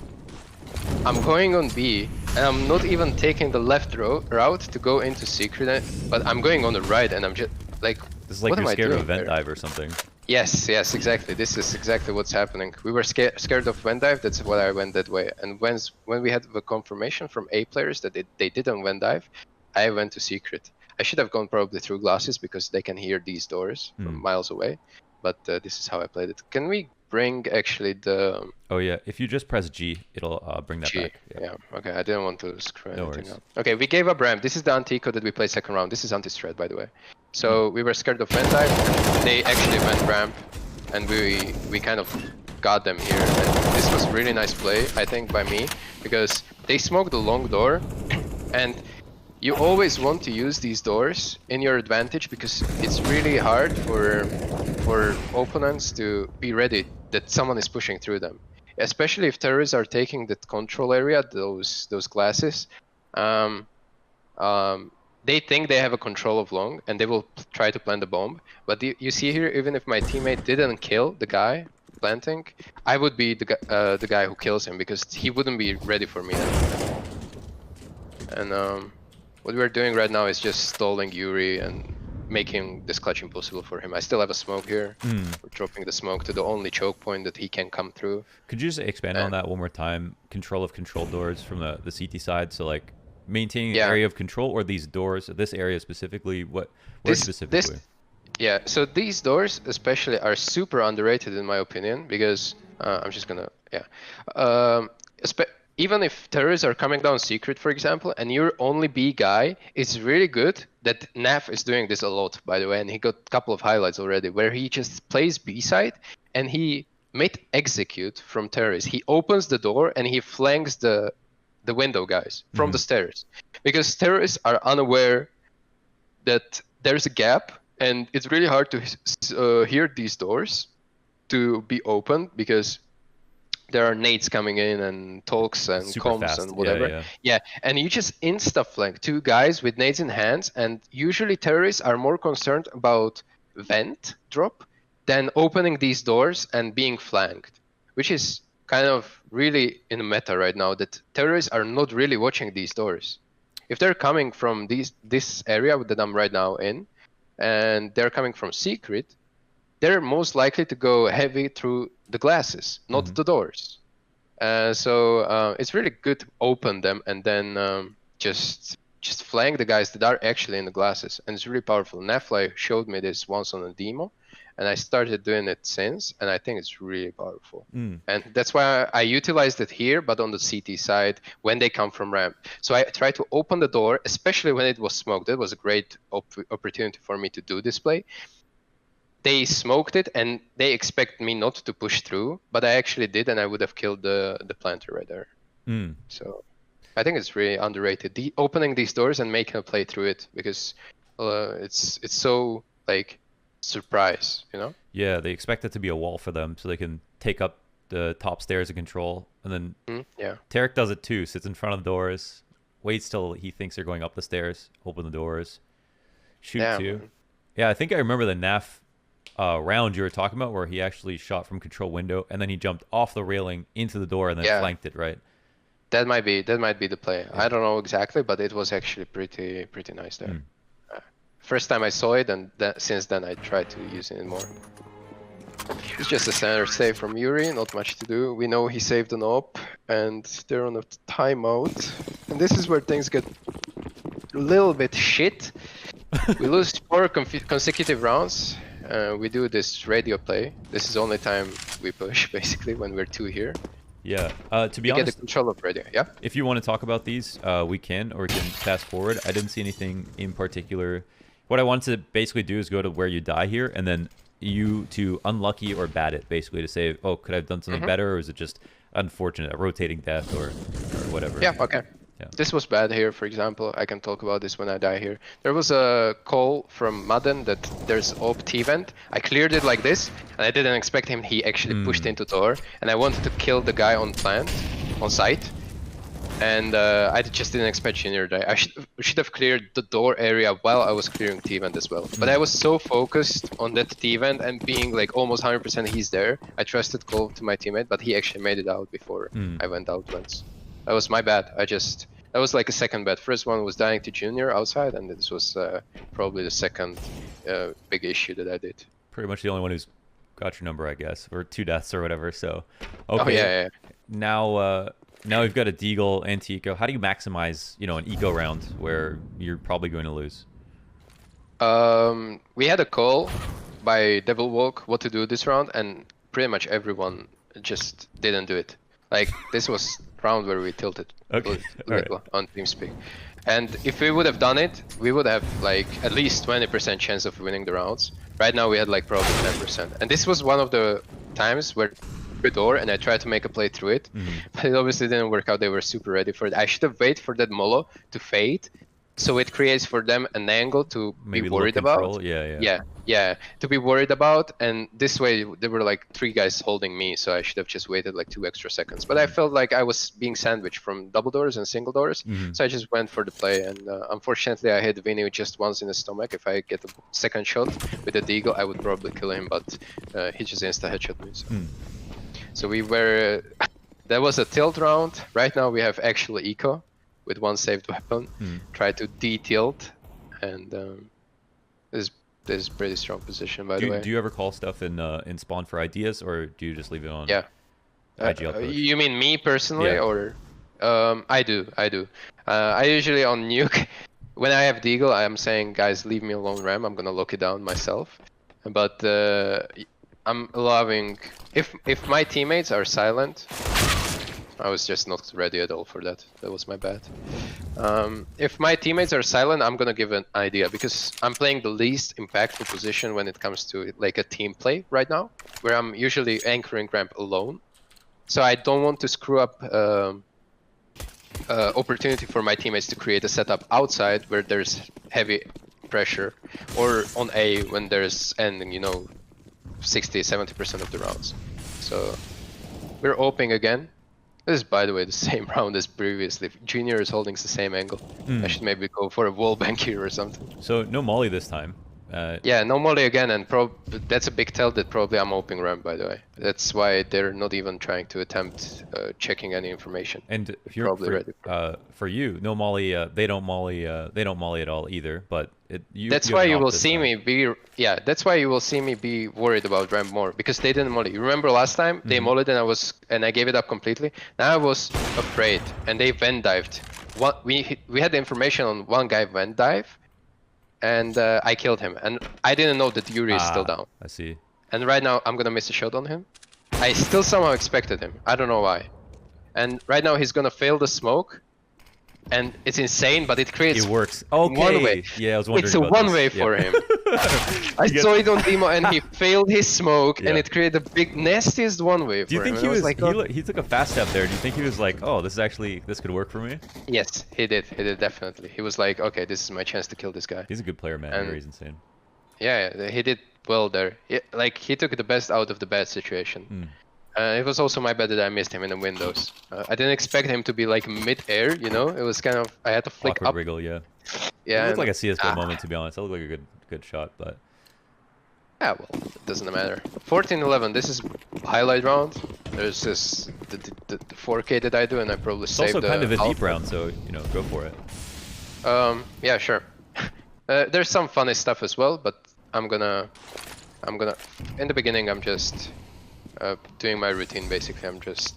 I'm going on B, and I'm not even taking the left route to go into secret, but I'm going on the right, and I'm just like, This is like what am you're I scared of a doing vent there? dive or something. Yes, exactly. This is exactly what's happening. We were scared of vent dive. That's why I went that way. And when we had the confirmation from A players that they didn't vent dive, I went to secret. I should have gone probably through glasses because they can hear these doors from miles away. But this is how I played it. Can we bring actually the Oh yeah, if you just press G, it'll bring that G? back. Yeah. Okay. I didn't want to screw No anything worries. up. Okay, we gave up ramp. This is the anti-eco that we played second round. This is anti-strat, by the way. So we were scared of vent dive. They actually went ramp, and we kind of got them here. And this was really nice play, I think, by me, because they smoked the long door, and you always want to use these doors in your advantage because it's really hard for opponents to be ready that someone is pushing through them, especially if terrorists are taking that control area, those glasses. They think they have a control of long, and they will try to plant the bomb. But you see here, even if my teammate didn't kill the guy planting, I would be the guy who kills him because he wouldn't be ready for me. And what we're doing right now is just stalling Yuri and making this clutch impossible for him. I still have a smoke here. We're dropping the smoke to the only choke point that he can come through. Could you just expand on that one more time? Control of control doors from the CT side. So like maintaining the area of control, or these doors, this area specifically. Where specifically? Yeah. So these doors especially are super underrated in my opinion because I'm just gonna even if terrorists are coming down secret, for example, and you're only B guy, it's really good that Naf is doing this a lot, by the way, and he got a couple of highlights already where he just plays B side and he made execute from terrorists. He opens the door and he flanks the window guys from the stairs, because terrorists are unaware that there's a gap and it's really hard to hear these doors to be opened because there are nades coming in and talks and super comms fast. and whatever. Yeah, and you just insta flank two guys with nades in hands, and usually terrorists are more concerned about vent drop than opening these doors and being flanked, which is kind of really in the meta right now, that terrorists are not really watching these doors. If they're coming from this area that I'm right now in, and they're coming from secret, they're most likely to go heavy through the glasses, not the doors. So it's really good to open them and then just flank the guys that are actually in the glasses, and it's really powerful. Nafly showed me this once on a demo, and I started doing it since, and I think it's really powerful. And that's why I utilized it here, but on the CT side when they come from ramp. So I try to open the door, especially when it was smoked. That was a great opportunity for me to do this play. They smoked it and they expect me not to push through, but I actually did, and I would have killed the planter right there. So I think it's really underrated, opening these doors and making a play through it, because it's so like surprise, you know? Yeah, they expect it to be a wall for them so they can take up the top stairs of control. And then Tarek does it too, sits in front of the doors, waits till he thinks they're going up the stairs, open the doors, shoot too. Yeah, I think I remember the NAF round you were talking about where he actually shot from control window and then he jumped off the railing into the door and then flanked it, right? That might be the play. I don't know exactly, but it was actually pretty nice there. First time I saw it, and since then I tried to use it more. It's just a standard save from Yuri, not much to do. We know he saved an op, and they're on a timeout. And this is where things get a little bit shit. We lose 4 consecutive rounds. We do this radio play. This is the only time we push, basically, when we're 2 here. Yeah, to be honest, get the control of radio. Yeah. If you want to talk about these, we can, or we can fast forward. I didn't see anything in particular. What I wanted to basically do is go to where you die here, and then you to unlucky or bad it, basically to say, oh, could I have done something better, or is it just unfortunate, a rotating death, or whatever? Yeah. Okay. This was bad here, for example. I can talk about this when I die here. There was a call from Madden that there's op T-vent. I cleared it like this, and I didn't expect him. He actually pushed into door, and I wanted to kill the guy on plant, on site. And I just didn't expect Junior to die. I should have cleared the door area while I was clearing T-vent as well. But I was so focused on that T-vent and being like almost 100% he's there. I trusted call to my teammate, but he actually made it out before I went out once. That was my bad. That was like a second bet. First one was dying to Junior outside, and this was probably the second big issue that I did. Pretty much the only one who's got your number, I guess, or 2 deaths or whatever. So, okay. Oh, yeah. Now we've got a Deagle anti-eco. How do you maximize, an eco round where you're probably going to lose? We had a call by Devil Walk what to do this round, and pretty much everyone just didn't do it. Like, this was round where we tilted little on TeamSpeak. And if we would have done it, we would have like at least 20% chance of winning the rounds. Right now we had like probably 10%. And this was one of the times where the door and I tried to make a play through it, but it obviously didn't work out. They were super ready for it. I should have waited for that Molo to fade, so it creates for them an angle to maybe be worried about. Yeah, to be worried about. And this way there were like 3 guys holding me, so I should have just waited like 2 extra seconds. But I felt like I was being sandwiched from double doors and single doors, so I just went for the play. And unfortunately I hit Vinny just once in the stomach. If I get a second shot with the Deagle, I would probably kill him, but he just insta headshot me. So we were that was a tilt round. Right now we have actual eco with 1 saved weapon. Try to de-tilt, and this is pretty strong position, by the way. Do you ever call stuff in spawn for ideas, or do you just leave it on? Yeah. You mean me personally, or? I do. I usually on Nuke, when I have Deagle, I'm saying, guys, leave me alone, Ram. I'm gonna lock it down myself. But I'm allowing if my teammates are silent. I was just not ready at all for that. That was my bad. If my teammates are silent, I'm gonna give an idea, because I'm playing the least impactful position when it comes to like a team play right now, where I'm usually anchoring ramp alone. So I don't want to screw up opportunity for my teammates to create a setup outside where there's heavy pressure, or on A when there's ending, 60-70% of the rounds. So we're oping again. This is, by the way, the same round as previously. Junior is holding the same angle. I should maybe go for a wall bank here or something. So no molly this time. Yeah, no molly again, and that's a big tell that probably I'm opening ramp, by the way. That's why they're not even trying to attempt checking any information. And if you're probably ready for you, no molly. They don't molly at all either. But that's why you will see me be. Yeah, that's why you will see me be worried about ramp more, because they didn't molly. You remember last time they mollied and I gave it up completely. Now I was afraid, and they vent dived. We had the information on one guy vent dive. And I killed him, and I didn't know that Yuri is still down. I see. And right now I'm gonna miss a shot on him. I still somehow expected him. I don't know why. And right now he's gonna fail the smoke, and it's insane, but it creates. It works. Okay. One way. Yeah, I was wondering. It's a one way for him. I saw it on demo, and he failed his smoke, and it created the big nastiest one way for him. Do you think he was like? He took a fast step there. Do you think he was like, oh, this could work for me? Yes, he did. He did definitely. He was like, okay, this is my chance to kill this guy. He's a good player, man. He's insane. Yeah, he did well there. He took the best out of the bad situation. It was also my bad that I missed him in the windows. I didn't expect him to be like mid-air, It was kind of, I had to flick awkward up. Wriggle, yeah. Yeah. It looked like a CSGO moment, to be honest. That looked like a good shot, but. Yeah, well, it doesn't matter. 14-11, this is highlight round. There's this the 4K that I do, and I probably it's saved also kind of a deep round, so go for it. Yeah, sure. There's some funny stuff as well, but I'm gonna. In the beginning, I'm just doing my routine. Basically, I'm just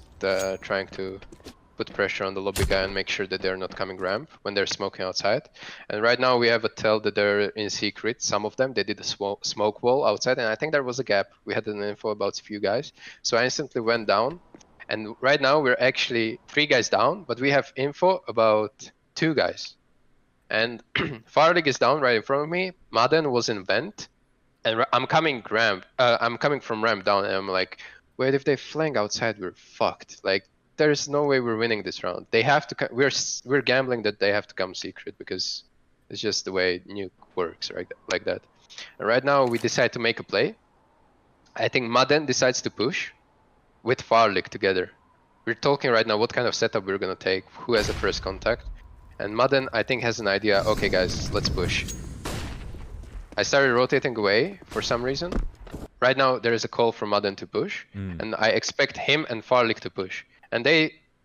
trying to put pressure on the lobby guy and make sure that they're not coming ramp when they're smoking outside. And right now we have a tell that they're in secret. Some of them, they did a smoke wall outside, and I think there was a gap. We had an info about a few guys, so I instantly went down. And right now we're actually 3 guys down, but we have info about 2 guys. And Farlig is down right in front of me. Madden was in vent, and I'm coming ramp. I'm coming from ramp down, and I'm like, wait, if they flank outside, we're fucked. Like, there is no way we're winning this round. They have to. We're gambling that they have to come secret because it's just the way Nuke works, right? Like that. And right now we decide to make a play. I think Madden decides to push with Farlik together. We're talking right now what kind of setup we're gonna take, who has the first contact. And Madden, I think, has an idea. Okay, guys, let's push. I started rotating away for some reason. Right now there is a call from Madden to push, and I expect him and Farlik to push. And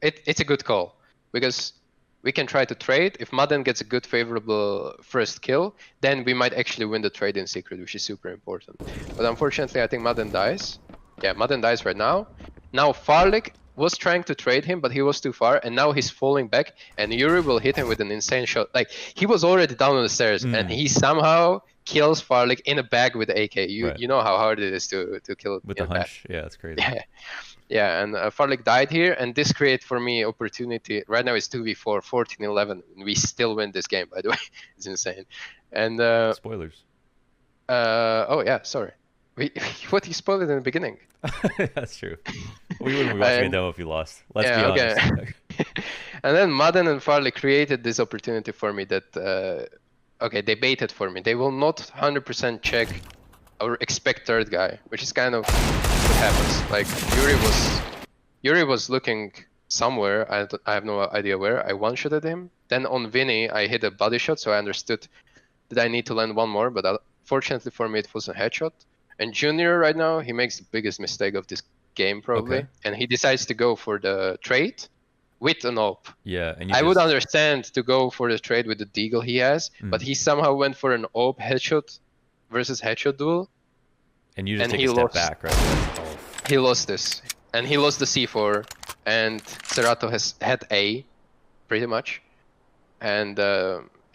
it's a good call because we can try to trade. If Madden gets a good favorable first kill, then we might actually win the trade in secret, which is super important. But unfortunately, I think Madden dies. Yeah, Madden dies right now. Now Farlik was trying to trade him, but he was too far, and now he's falling back, and Yuri will hit him with an insane shot. Like, he was already down on the stairs, and he somehow kills Farlik in a bag with the AK. You know how hard it is to kill with the hunch. Yeah, it's crazy. Yeah, and Farlik died here, and this created for me opportunity. Right now it's 2v4, 14-11. We still win this game, by the way. It's insane. And spoilers. Oh yeah, sorry. What, you spoiled it in the beginning? That's true. We wouldn't be watching a demo if you lost. Let's be honest. Okay. And then Madden and Farley created this opportunity for me that, okay, they baited for me. They will not 100% check or expect third guy, which is kind of what happens. Like, Yuri was looking somewhere. I have no idea where. I one-shotted him. Then on Vinny, I hit a body shot, so I understood that I need to land one more, but fortunately for me, it was a headshot. And Junior right now, he makes the biggest mistake of this game probably, and he decides to go for the trade with an AWP. Yeah, and I would understand to go for the trade with the deagle he has, but he somehow went for an AWP headshot versus headshot duel. And you just take a step back, right? He lost this, and he lost the C4, and Serato has had A, pretty much, and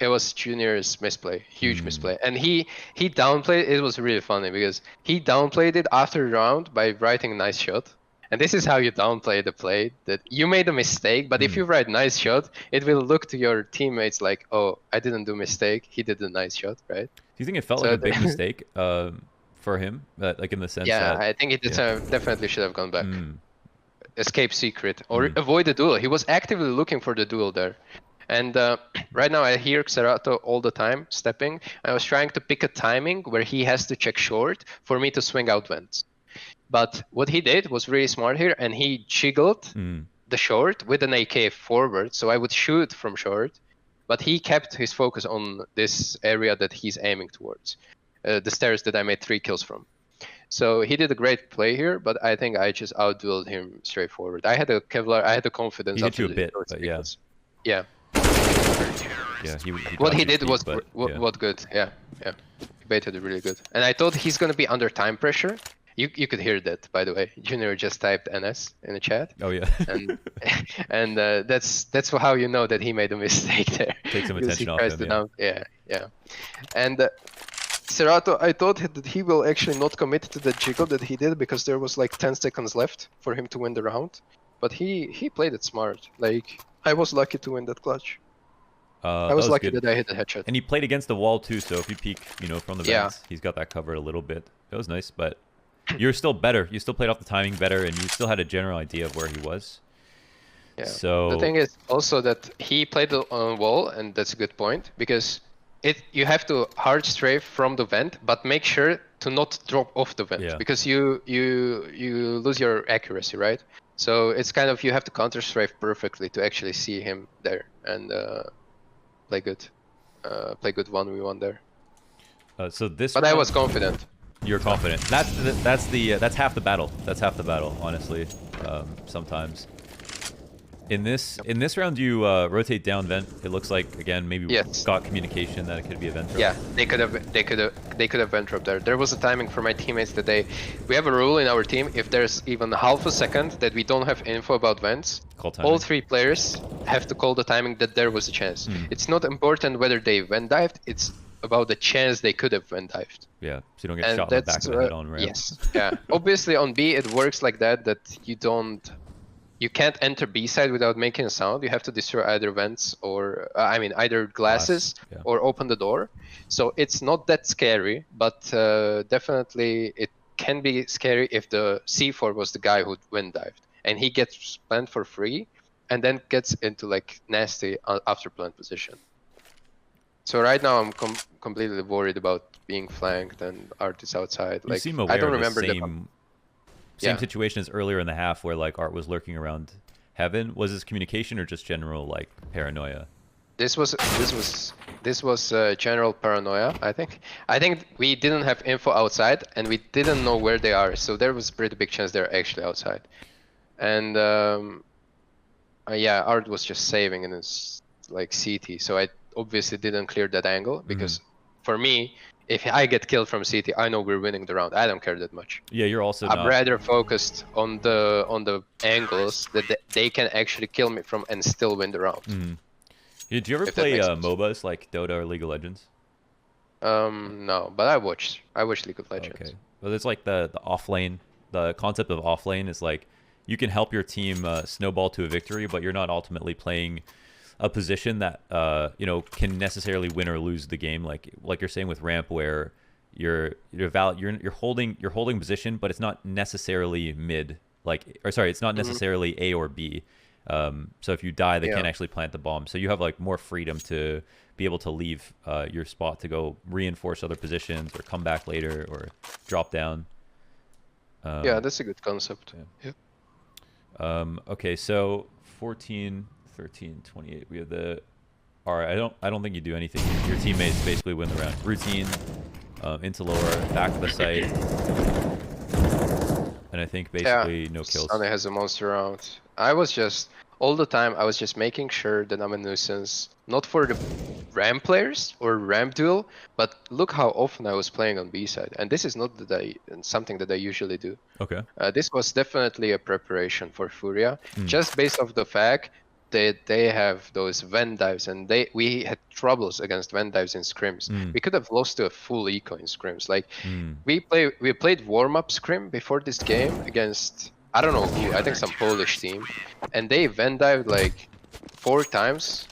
it was Junior's misplay, huge misplay. And he downplayed, it was really funny because he downplayed it after the round by writing nice shot. And this is how you downplay the play, that you made a mistake, but if you write nice shot, it will look to your teammates like, oh, I didn't do mistake, he did a nice shot, right? Do you think it felt like a big mistake for him? Like in the sense that... I think it definitely should have gone back. Escape secret, or avoid the duel. He was actively looking for the duel there. And right now I hear Xerato all the time stepping. I was trying to pick a timing where he has to check short for me to swing out vents. But what he did was really smart here, and he jiggled the short with an AK forward, so I would shoot from short. But he kept his focus on this area that he's aiming towards, the stairs that I made 3 kills from. So he did a great play here, but I think I just outdueled him straightforward. I had a Kevlar, I had the confidence. He hit you a bit, but yeah. Yeah. Yeah, what he did was good. Yeah. He baited it really good. And I thought he's gonna be under time pressure. You could hear that, by the way. Junior just typed NS in the chat. Oh yeah. and that's how you know that he made a mistake there. Take some attention off him. Yeah. And Serato, I thought that he will actually not commit to the jiggle that he did because there was like 10 seconds left for him to win the round. But he played it smart. Like, I was lucky to win that clutch. I was lucky that I hit the headshot. And he played against the wall too, so if you peek, from the vents, he's got that covered a little bit. It was nice, but you're still better. You still played off the timing better, and you still had a general idea of where he was. Yeah. So the thing is also that he played on wall, and that's a good point, because you have to hard strafe from the vent, but make sure to not drop off the vent, because you lose your accuracy, right? So it's kind of, you have to counter strafe perfectly to actually see him there and play good 1v1 there. But I was confident. You're confident. That's half the battle. That's half the battle, honestly. Sometimes. In this round, you rotate down vent. It looks like, again, maybe got communication that it could be a vent drop. Yeah, they could have vent drop there. There was a timing for my teammates that we have a rule in our team: if there's even half a second that we don't have info about vents, all 3 players have to call the timing that there was a chance. It's not important whether they vent dived. It's about the chance they could have vent dived. Yeah, so you don't get shot in the back of the head on ramp. Yes. Yeah. Obviously on B it works like that you can't enter B side without making a sound. You have to destroy either vents or either glasses or open the door. So it's not that scary, but definitely it can be scary if the C4 was the guy who vent dived. and he gets plant for free, and then gets into like nasty after plant position. So right now I'm completely worried about being flanked and Art is outside. You Like seem aware I don't of the remember same situation as earlier in the half where like Art was lurking around heaven. Was this communication or just general like paranoia? This was general paranoia. I think we didn't have info outside and we didn't know where they are. So there was a pretty big chance they're actually outside. And yeah, Art was just saving in his like CT. So I obviously didn't clear that angle because for me, if I get killed from CT, I know we're winning the round. I don't care that much. Yeah, you're also I'm rather focused on the angles that they can actually kill me from and still win the round. Did you ever play MOBAs like Dota or League of Legends? No, but I watched League of Legends. Okay, well, it's like the off lane. The concept of off lane is like you can help your team snowball to a victory, but you're not ultimately playing a position that you know, can necessarily win or lose the game. Like you're saying with ramp, where you're holding position, but it's not necessarily mid. Like, or sorry, it's not necessarily A or B. So if you die, they can't actually plant the bomb. So you have like more freedom to be able to leave your spot to go reinforce other positions or come back later or drop down. Yeah, that's a good concept. Yeah. Okay, so 14, 13, 28. We have the. All right, I don't think you do anything. Your teammates basically win the round. Routine, into lower, back of the site, and I think basically no kills. Sunny has a monster round. I was just all the time. I was just making sure that I'm a nuisance, not for the ramp players or ramp duel, but look how often I was playing on B side, and this is not something that I usually do. Okay. This was definitely a preparation for Furia, just based off the fact that they have those Venn dives, and we had troubles against Venn dives in scrims. We could have lost to a full eco in scrims. Like we played warm up scrim before this game against, I don't know who, I think some Polish team, and they Venn dived like 4 times.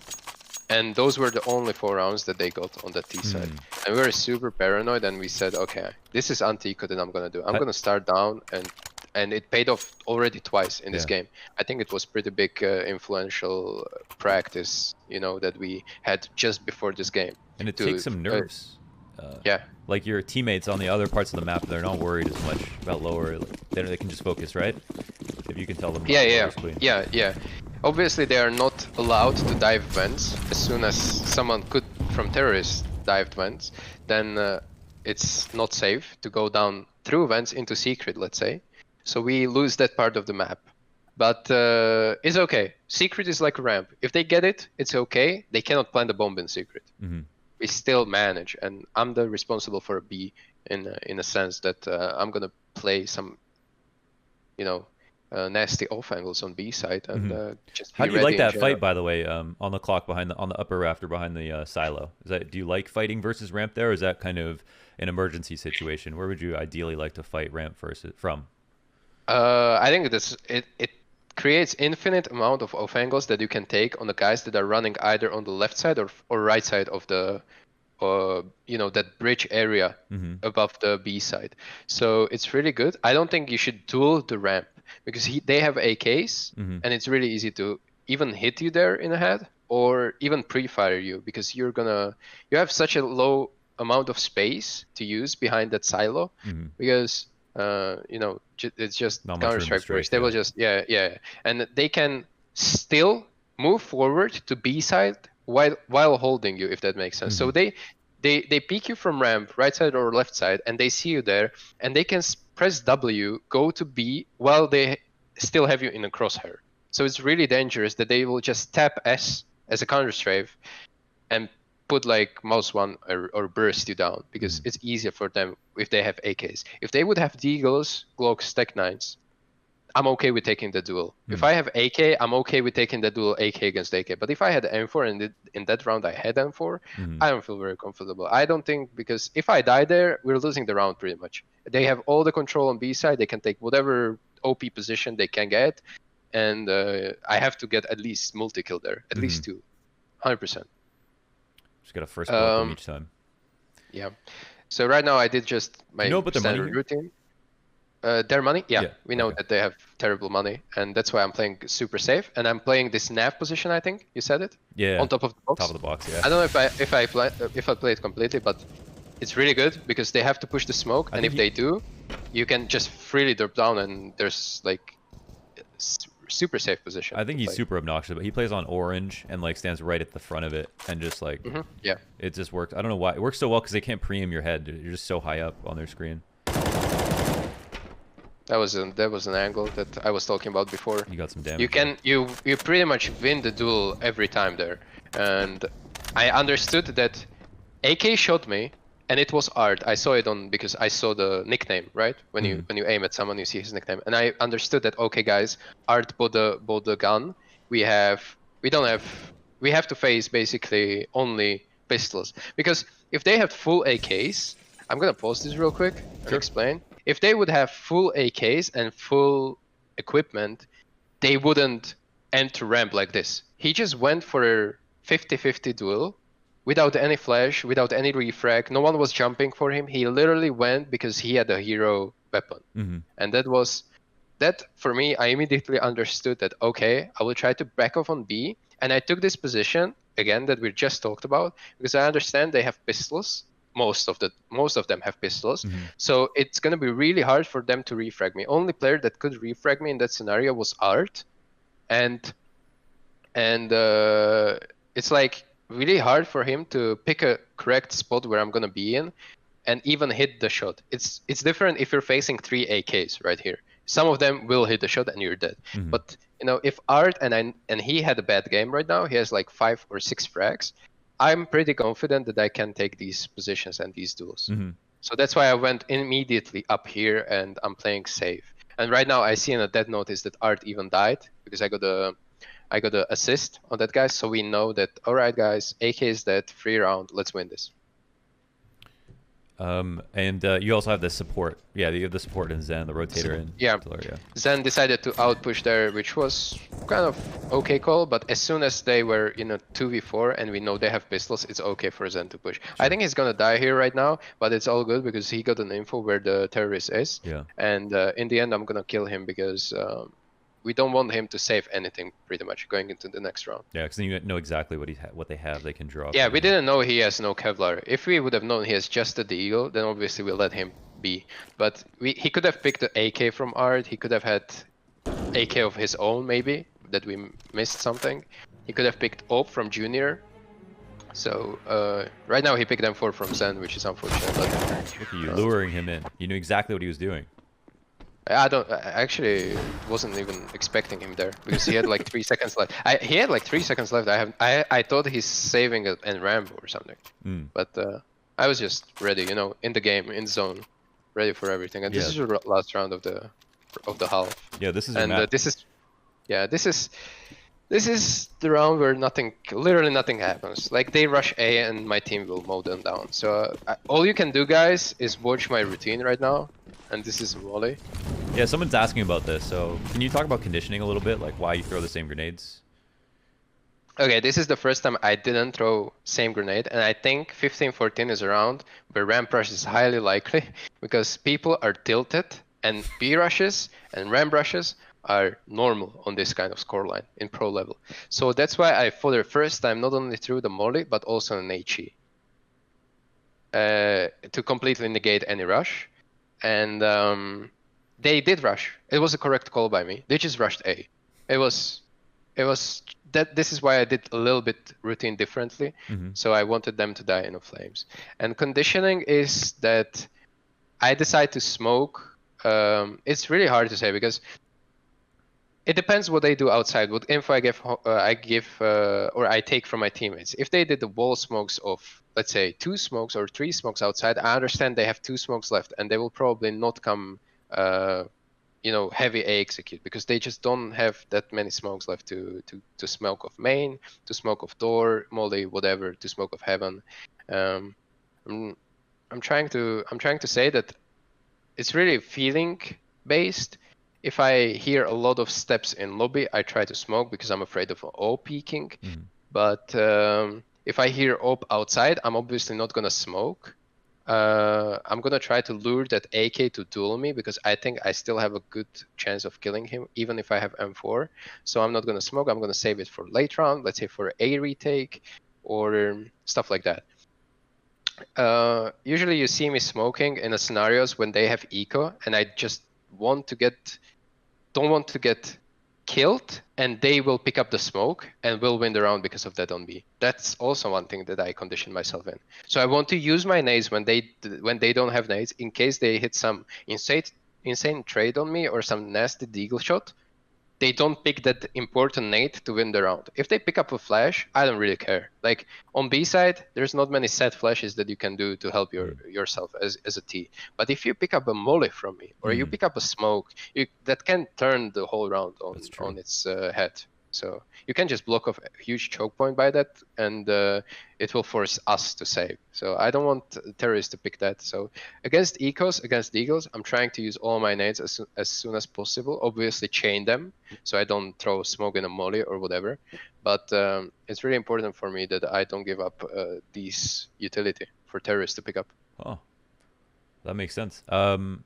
And those were the only 4 rounds that they got on the T side. And we were super paranoid, and we said, okay, this is anti-eco that I'm gonna do. I'm gonna start down, and it paid off already twice in this game. I think it was pretty big influential practice, you know, that we had just before this game. And it takes some nerves. Yeah. Like your teammates on the other parts of the map, they're not worried as much about lower. They can just focus, right? If you can tell them. Yeah. Obviously, they are not allowed to dive vents. As soon as someone could from terrorists dived vents, then it's not safe to go down through vents into secret, let's say. So we lose that part of the map. But it's okay. Secret is like a ramp. If they get it, it's okay. They cannot plant a bomb in secret. We still manage, and I'm the responsible for a B in a sense that I'm gonna play some, you know, nasty off angles on B side and just. How do you like that fight, by the way, on the clock on the upper rafter behind the silo? Do you like fighting versus ramp there, or is that kind of an emergency situation? Where would you ideally like to fight ramp from? I think it creates infinite amount of off angles that you can take on the guys that are running either on the left side or right side of the you know, that bridge area above the B side. So it's really good. I don't think you should duel the ramp because they have AKs and it's really easy to even hit you there in the head or even pre-fire you because you have such a low amount of space to use behind that silo because you know, it's just Counter-Strike first. They will just and they can still move forward to B side while holding you, if that makes sense. So they peek you from ramp, right side or left side, and they see you there, and they can press W, go to B while they still have you in a crosshair. So it's really dangerous that they will just tap S as a counter strafe and put like mouse 1 or burst you down because it's easier for them if they have AKs. If they would have Deagles, Glocks, Tech 9s, I'm okay with taking the duel. If I have AK, I'm okay with taking the duel AK against AK. But if I had M4 and in that round I had M4, I don't feel very comfortable. I don't think, because if I die there, we're losing the round pretty much. They have all the control on B side. They can take whatever OP position they can get. And I have to get at least multi-kill there. At least 2. 100%. Just got a first blow each time. Yeah. So right now I did just my standard routine. Their money, yeah, Yeah, we know okay. that they have terrible money, and that's why I'm playing super safe. And I'm playing this nav position. I think you said it. Yeah. On top of the box. Top of the box, yeah. I don't know if I play it completely, but it's really good because they have to push the smoke, and if they do, you can just freely drop down, and there's like super safe position. I think he's super obnoxious, but he plays on orange and like stands right at the front of it and just like yeah, it just works. I don't know why it works so well because they can't preem your head. You're just so high up on their screen. That was an angle that I was talking about before. You got some damage. You pretty much win the duel every time there, and I understood that AK shot me, and it was Art. I saw it on because I saw the nickname, right? When you aim at someone, you see his nickname, and I understood that okay, guys, Art bought the gun. We have to face basically only pistols, because if they have full AKs, I'm gonna pause this real quick and explain. If they would have full AKs and full equipment, they wouldn't enter ramp like this. He just went for a 50-50 duel without any flash, without any refrag. No one was jumping for him. He literally went because he had a hero weapon. And that for me, I immediately understood that, okay, I will try to back off on B. And I took this position, again, that we just talked about, because I understand they have pistols. Most of them have pistols, so it's gonna be really hard for them to refrag me. Only player that could refrag me in that scenario was Art, and it's like really hard for him to pick a correct spot where I'm gonna be in, and even hit the shot. It's different if you're facing 3 AKs right here. Some of them will hit the shot and you're dead. But you know, if Art and he had a bad game right now, he has like 5 or 6 frags. I'm pretty confident that I can take these positions and these duels. So that's why I went immediately up here and I'm playing safe. And right now I see in a dead notice that Art even died because I got a assist on that guy. So we know that, all right, guys, AK is dead, free round, let's win this. And you also have the support. Yeah, you have the support in Zen, the rotator in. Yeah. Zen decided to outpush there, which was kind of okay call, but as soon as they were in a 2v4 and we know they have pistols, it's okay for Zen to push. I think he's gonna die here right now, but it's all good because he got an info where the terrorist is. Yeah. And in the end, I'm gonna kill him because we don't want him to save anything pretty much going into the next round. Yeah, because you know exactly what they have. They can drop. Yeah, we didn't know he has no Kevlar. If we would have known he has just the Eagle, then obviously we'll let him be. But he could have picked the AK from Art. He could have had AK of his own, maybe, that we missed something. He could have picked Op from Junior. So right now he picked M4 from Zen, which is unfortunate. But look at you luring him in. You knew exactly what he was doing. I actually wasn't even expecting him there because he had like 3 seconds left. He had like 3 seconds left. I thought he's saving it and ramp or something, but I was just ready, you know, in the game, in zone, ready for everything. And this is the last round of the half. Yeah, this is. And this is the round where literally nothing happens. Like they rush A and my team will mow them down. So all you can do, guys, is watch my routine right now. And this is volley. Yeah, someone's asking about this. So can you talk about conditioning a little bit, like why you throw the same grenades? Okay, this is the first time I didn't throw same grenade, and I think 15-14 is around where ramp rush is highly likely because people are tilted, and B rushes and ramp rushes are normal on this kind of scoreline in pro level. So that's why I, for the first time, not only threw the molly but also an HE to completely negate any rush. And they did rush. It was a correct call by me. They just rushed A. It was that. This is why I did a little bit routine differently. So I wanted them to die in the flames. And conditioning is that I decide to smoke. It's really hard to say because it depends what they do outside. What info I give or I take from my teammates. If they did the wall smokes of, let's say, 2 smokes or 3 smokes outside, I understand they have 2 smokes left and they will probably not come, you know, heavy A execute because they just don't have that many smokes left to smoke of main, to smoke of door, molly, whatever, to smoke of heaven. I'm trying to say that it's really feeling based. If I hear a lot of steps in lobby, I try to smoke because I'm afraid of O peeking. But if I hear op outside, I'm obviously not gonna smoke. I'm gonna try to lure that AK to duel me because I think I still have a good chance of killing him even if I have M4. So I'm not gonna smoke. I'm gonna save it for late round. Let's say for A retake or stuff like that. Usually you see me smoking in the scenarios when they have eco, and I just don't want to get killed, and they will pick up the smoke and will win the round because of that on B. That's also one thing that I condition myself in. So I want to use my nades when they don't have nades in case they hit some insane trade on me or some nasty deagle shot. They don't pick that important nade to win the round. If they pick up a flash, I don't really care. Like on B side, there's not many set flashes that you can do to help yourself as a T. But if you pick up a molly from me, or you pick up a smoke, that can turn the whole round on its head. So you can just block off a huge choke point by that, and it will force us to save. So I don't want terrorists to pick that. So against ecos, against deagles, I'm trying to use all my nades as soon as possible. Obviously chain them, so I don't throw smoke in a molly or whatever. But it's really important for me that I don't give up these utility for terrorists to pick up. Oh, that makes sense. So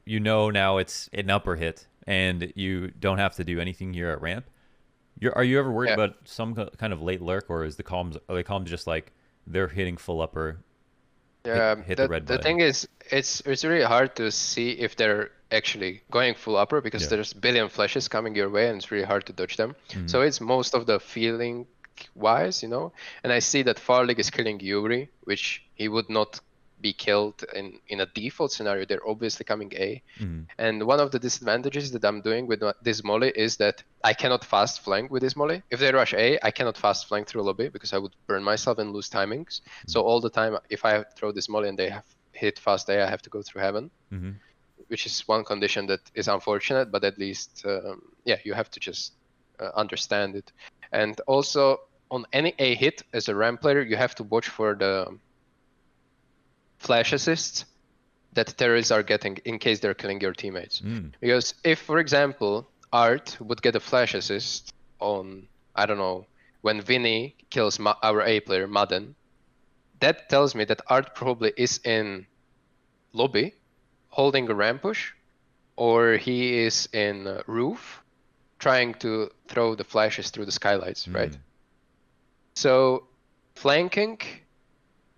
now it's an upper hit, and you don't have to do anything here at ramp. Are you ever worried about some kind of late lurk, or are the comms just like they're hitting full upper? Yeah, hit the red button? The thing is, it's really hard to see if they're actually going full upper because there's billion flashes coming your way, and it's really hard to dodge them. So it's most of the feeling wise, and I see that Farlig is killing Yuri, which he would not be killed in a default scenario. They're obviously coming A. And one of the disadvantages that I'm doing with this molly is that I cannot fast flank with this molly. If they rush A, I cannot fast flank through lobby because I would burn myself and lose timings. So all the time, if I throw this molly and they have hit fast A, I have to go through heaven, which is one condition that is unfortunate, but at least, you have to just understand it. And also, on any A hit, as a ramp player, you have to watch for the flash assists that terrorists are getting in case they're killing your teammates. Because if, for example, Art would get a flash assist on, I don't know, when Vinny kills our A player, Madden, that tells me that Art probably is in lobby holding a ramp push, or he is in roof trying to throw the flashes through the skylights, right? So flanking,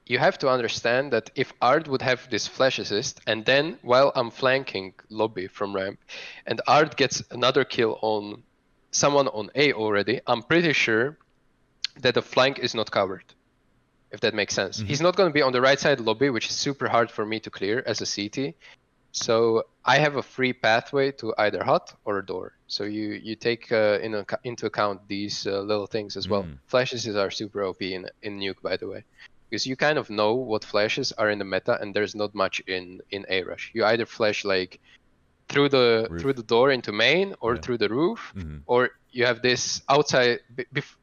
you have to understand that if Art would have this flash assist, and then while I'm flanking lobby from ramp, and Art gets another kill on someone on A already, I'm pretty sure that the flank is not covered, if that makes sense. He's not going to be on the right side lobby, which is super hard for me to clear as a CT. So I have a free pathway to either hut or a door. So you take into account these little things as well. Flashes are super OP in Nuke, by the way. Because you kind of know what flashes are in the meta, and there's not much in A rush. You either flash like through the door into main, or through the roof, or you have this outside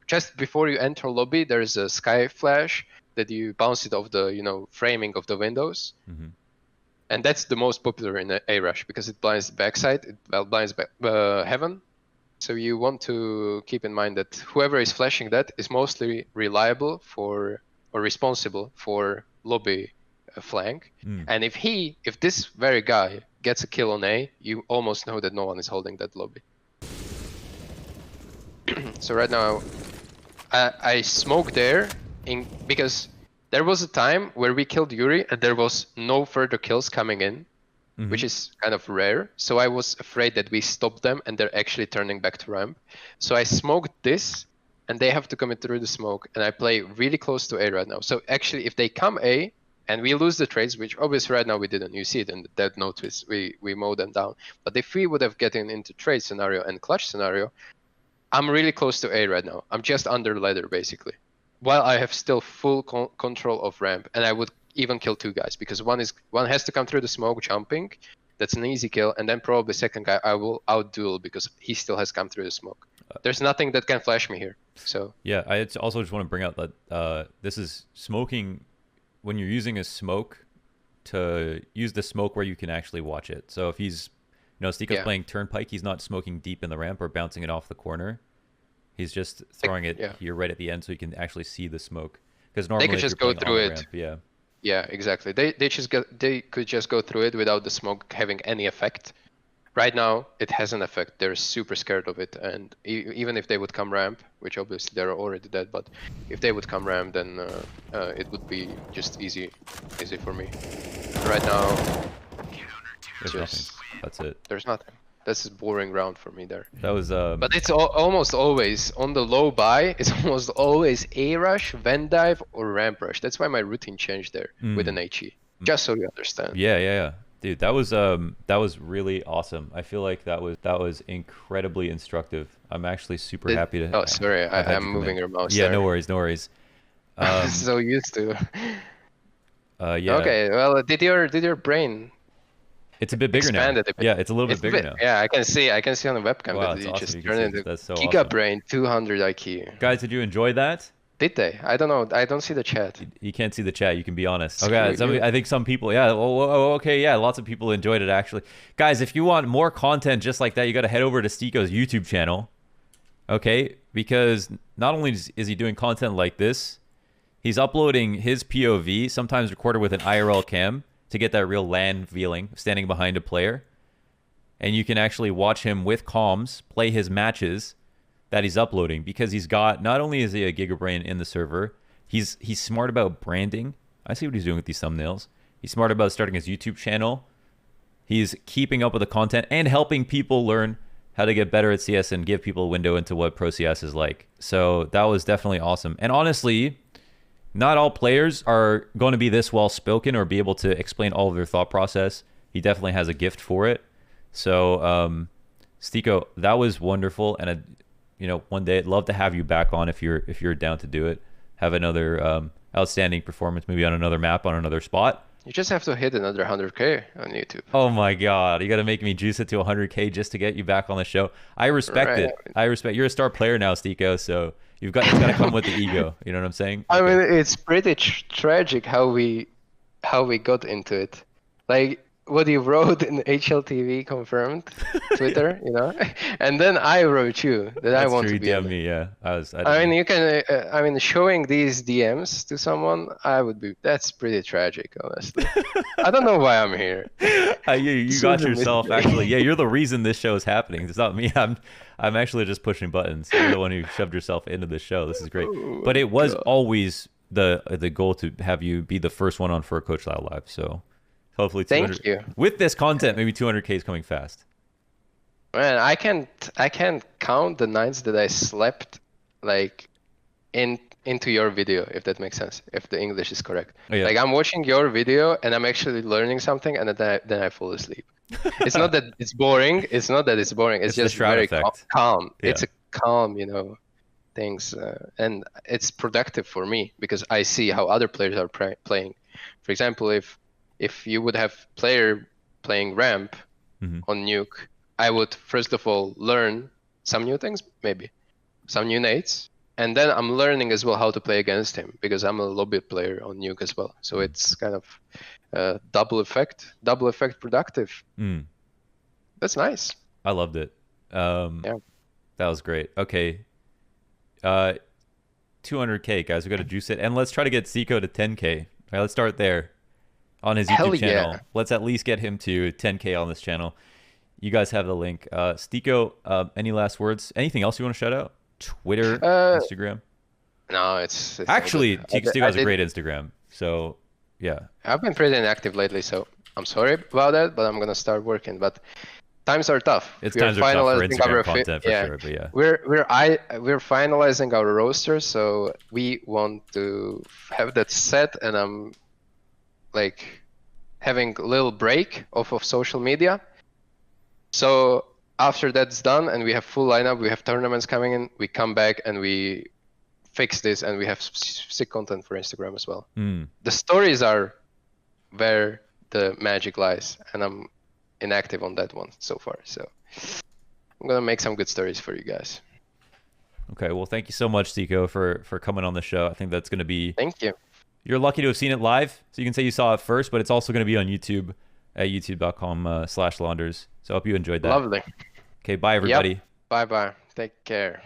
just before you enter lobby. There's a sky flash that you bounce it off the framing of the windows, and that's the most popular in A rush because it blinds the backside, it blinds heaven. So you want to keep in mind that whoever is flashing that is mostly reliable or responsible for lobby flank. And if this very guy gets a kill on A, you almost know that no one is holding that lobby. So right now, I smoke there because there was a time where we killed Yuri and there was no further kills coming in, which is kind of rare. So I was afraid that we stopped them and they're actually turning back to ramp. So I smoked this, and they have to come in through the smoke, and I play really close to A right now. So actually, if they come A, and we lose the trades, which obviously right now we didn't, you see it in the dead notice, we mow them down. But if we would have gotten into trade scenario and clutch scenario, I'm really close to A right now. I'm just under ladder, basically. While I have still full control of ramp, and I would even kill two guys, because one has to come through the smoke jumping, that's an easy kill, and then probably second guy I will out-duel because he still has come through the smoke. There's nothing that can flash me here. So yeah, I also just want to bring out that this is smoking when you're using a smoke, to use the smoke where you can actually watch it. So if he's, Styko's playing turnpike, he's not smoking deep in the ramp or bouncing it off the corner. He's just throwing it here right at the end so you can actually see the smoke. Because normally they could just go through it. Ramp, Yeah, exactly. They could just go through it without the smoke having any effect. Right now, it has an effect. They're super scared of it, and even if they would come ramp, which obviously they're already dead, but if they would come ramp, then it would be just easy for me. Right now, There's nothing. That's it. there's nothing. This is boring round for me there. That was But it's almost always on the low buy. It's almost always A rush, Van dive, or ramp rush. That's why my routine changed there with an HE. Just so you understand. Yeah. Dude, that was really awesome. I feel like that was incredibly instructive. I'm actually super happy to. Oh, sorry, I'm moving your mouse. Yeah, there. no worries. So used to. Yeah. Okay, well, did your brain? It's a bit bigger now. Expanded a bit. Yeah, it's a little bit bigger now. Yeah, I can see on the webcam Wow, that it's you awesome. just You can turned see into that's so Giga awesome. Brain 200 IQ. Guys, did you enjoy that? Did they? I don't know. I don't see the chat. You can't see the chat. You can be honest. Screw Okay, you. I think some people, yeah. Okay, yeah. Lots of people enjoyed it actually. Guys, if you want more content just like that, you got to head over to Styko's YouTube channel. Okay, because not only is he doing content like this, he's uploading his POV, sometimes recorded with an IRL cam to get that real LAN feeling, standing behind a player. And you can actually watch him with comms play his matches that he's uploading, because he's got, not only is he a gigabrain in the server, he's smart about branding. I see what he's doing with these thumbnails. He's smart about starting his YouTube channel. He's keeping up with the content and helping people learn how to get better at CS and give people a window into what pro CS is like. So that was definitely awesome. And honestly, not all players are going to be this well spoken or be able to explain all of their thought process. He definitely has a gift for it. So Styko, that was wonderful, and one day I'd love to have you back on if you're down to do it. Have another outstanding performance, maybe on another map, on another spot. You just have to hit another 100K on YouTube. Oh my God, you got to make me juice it to 100K just to get you back on the show. I respect it. I respect. You're a star player now, Styko, so it's got to come with the ego. You know what I'm saying? I mean, it's pretty tragic how we got into it. Like, what you wrote in HLTV confirmed Twitter, and then I wrote you that I want to be. That's true. You DM'd me, yeah. I mean, you can. I mean, showing these DMs to someone, that's pretty tragic, honestly. I don't know why I'm here. You got yourself actually. Yeah, you're the reason this show is happening. It's not me. I'm actually just pushing buttons. You're the one who shoved yourself into the show. This is great. But it was always the goal to have you be the first one on For Coach Loud Live. So. Hopefully 200. Thank you. With this content, maybe 200K is coming fast. Man, I can't count the nights that I slept like into your video, if that makes sense, if the English is correct. Oh, yeah. Like, I'm watching your video and I'm actually learning something, and then I fall asleep. It's not that it's boring. It's just very calm. Yeah. It's a calm, things, and it's productive for me because I see how other players are playing. For example, if you would have player playing ramp on Nuke, I would first of all learn some new things, maybe some new nades, and then I'm learning as well how to play against him because I'm a lobby player on Nuke as well. So it's kind of double effect productive. That's nice. I loved it. Yeah, that was great. Okay, 200K guys, we got to juice it, and let's try to get Styko to 10K. All right, let's start there. On his YouTube channel. Yeah. Let's at least get him to 10K on this channel. You guys have the link. Styko, any last words? Anything else you want to shout out? Twitter, Instagram? No, it's actually, Styko has a great Instagram. So, yeah. I've been pretty inactive lately, so I'm sorry about that, but I'm going to start working. But times are tough. Times are tough for Instagram content for sure, but yeah. We're finalizing our roster, so we want to have that set, and I'm like having a little break off of social media. So after that's done and we have full lineup, we have tournaments coming in, we come back and we fix this, and we have sick content for Instagram as well. The stories are where the magic lies, and I'm inactive on that one so far. So I'm gonna make some good stories for you guys. Okay, well, thank you so much, Styko, for coming on the show. I think that's gonna be. Thank you. You're lucky to have seen it live, so you can say you saw it first, but it's also going to be on YouTube at youtube.com/launders. So I hope you enjoyed that. Lovely. Okay, bye, everybody. Yep. Bye-bye. Take care.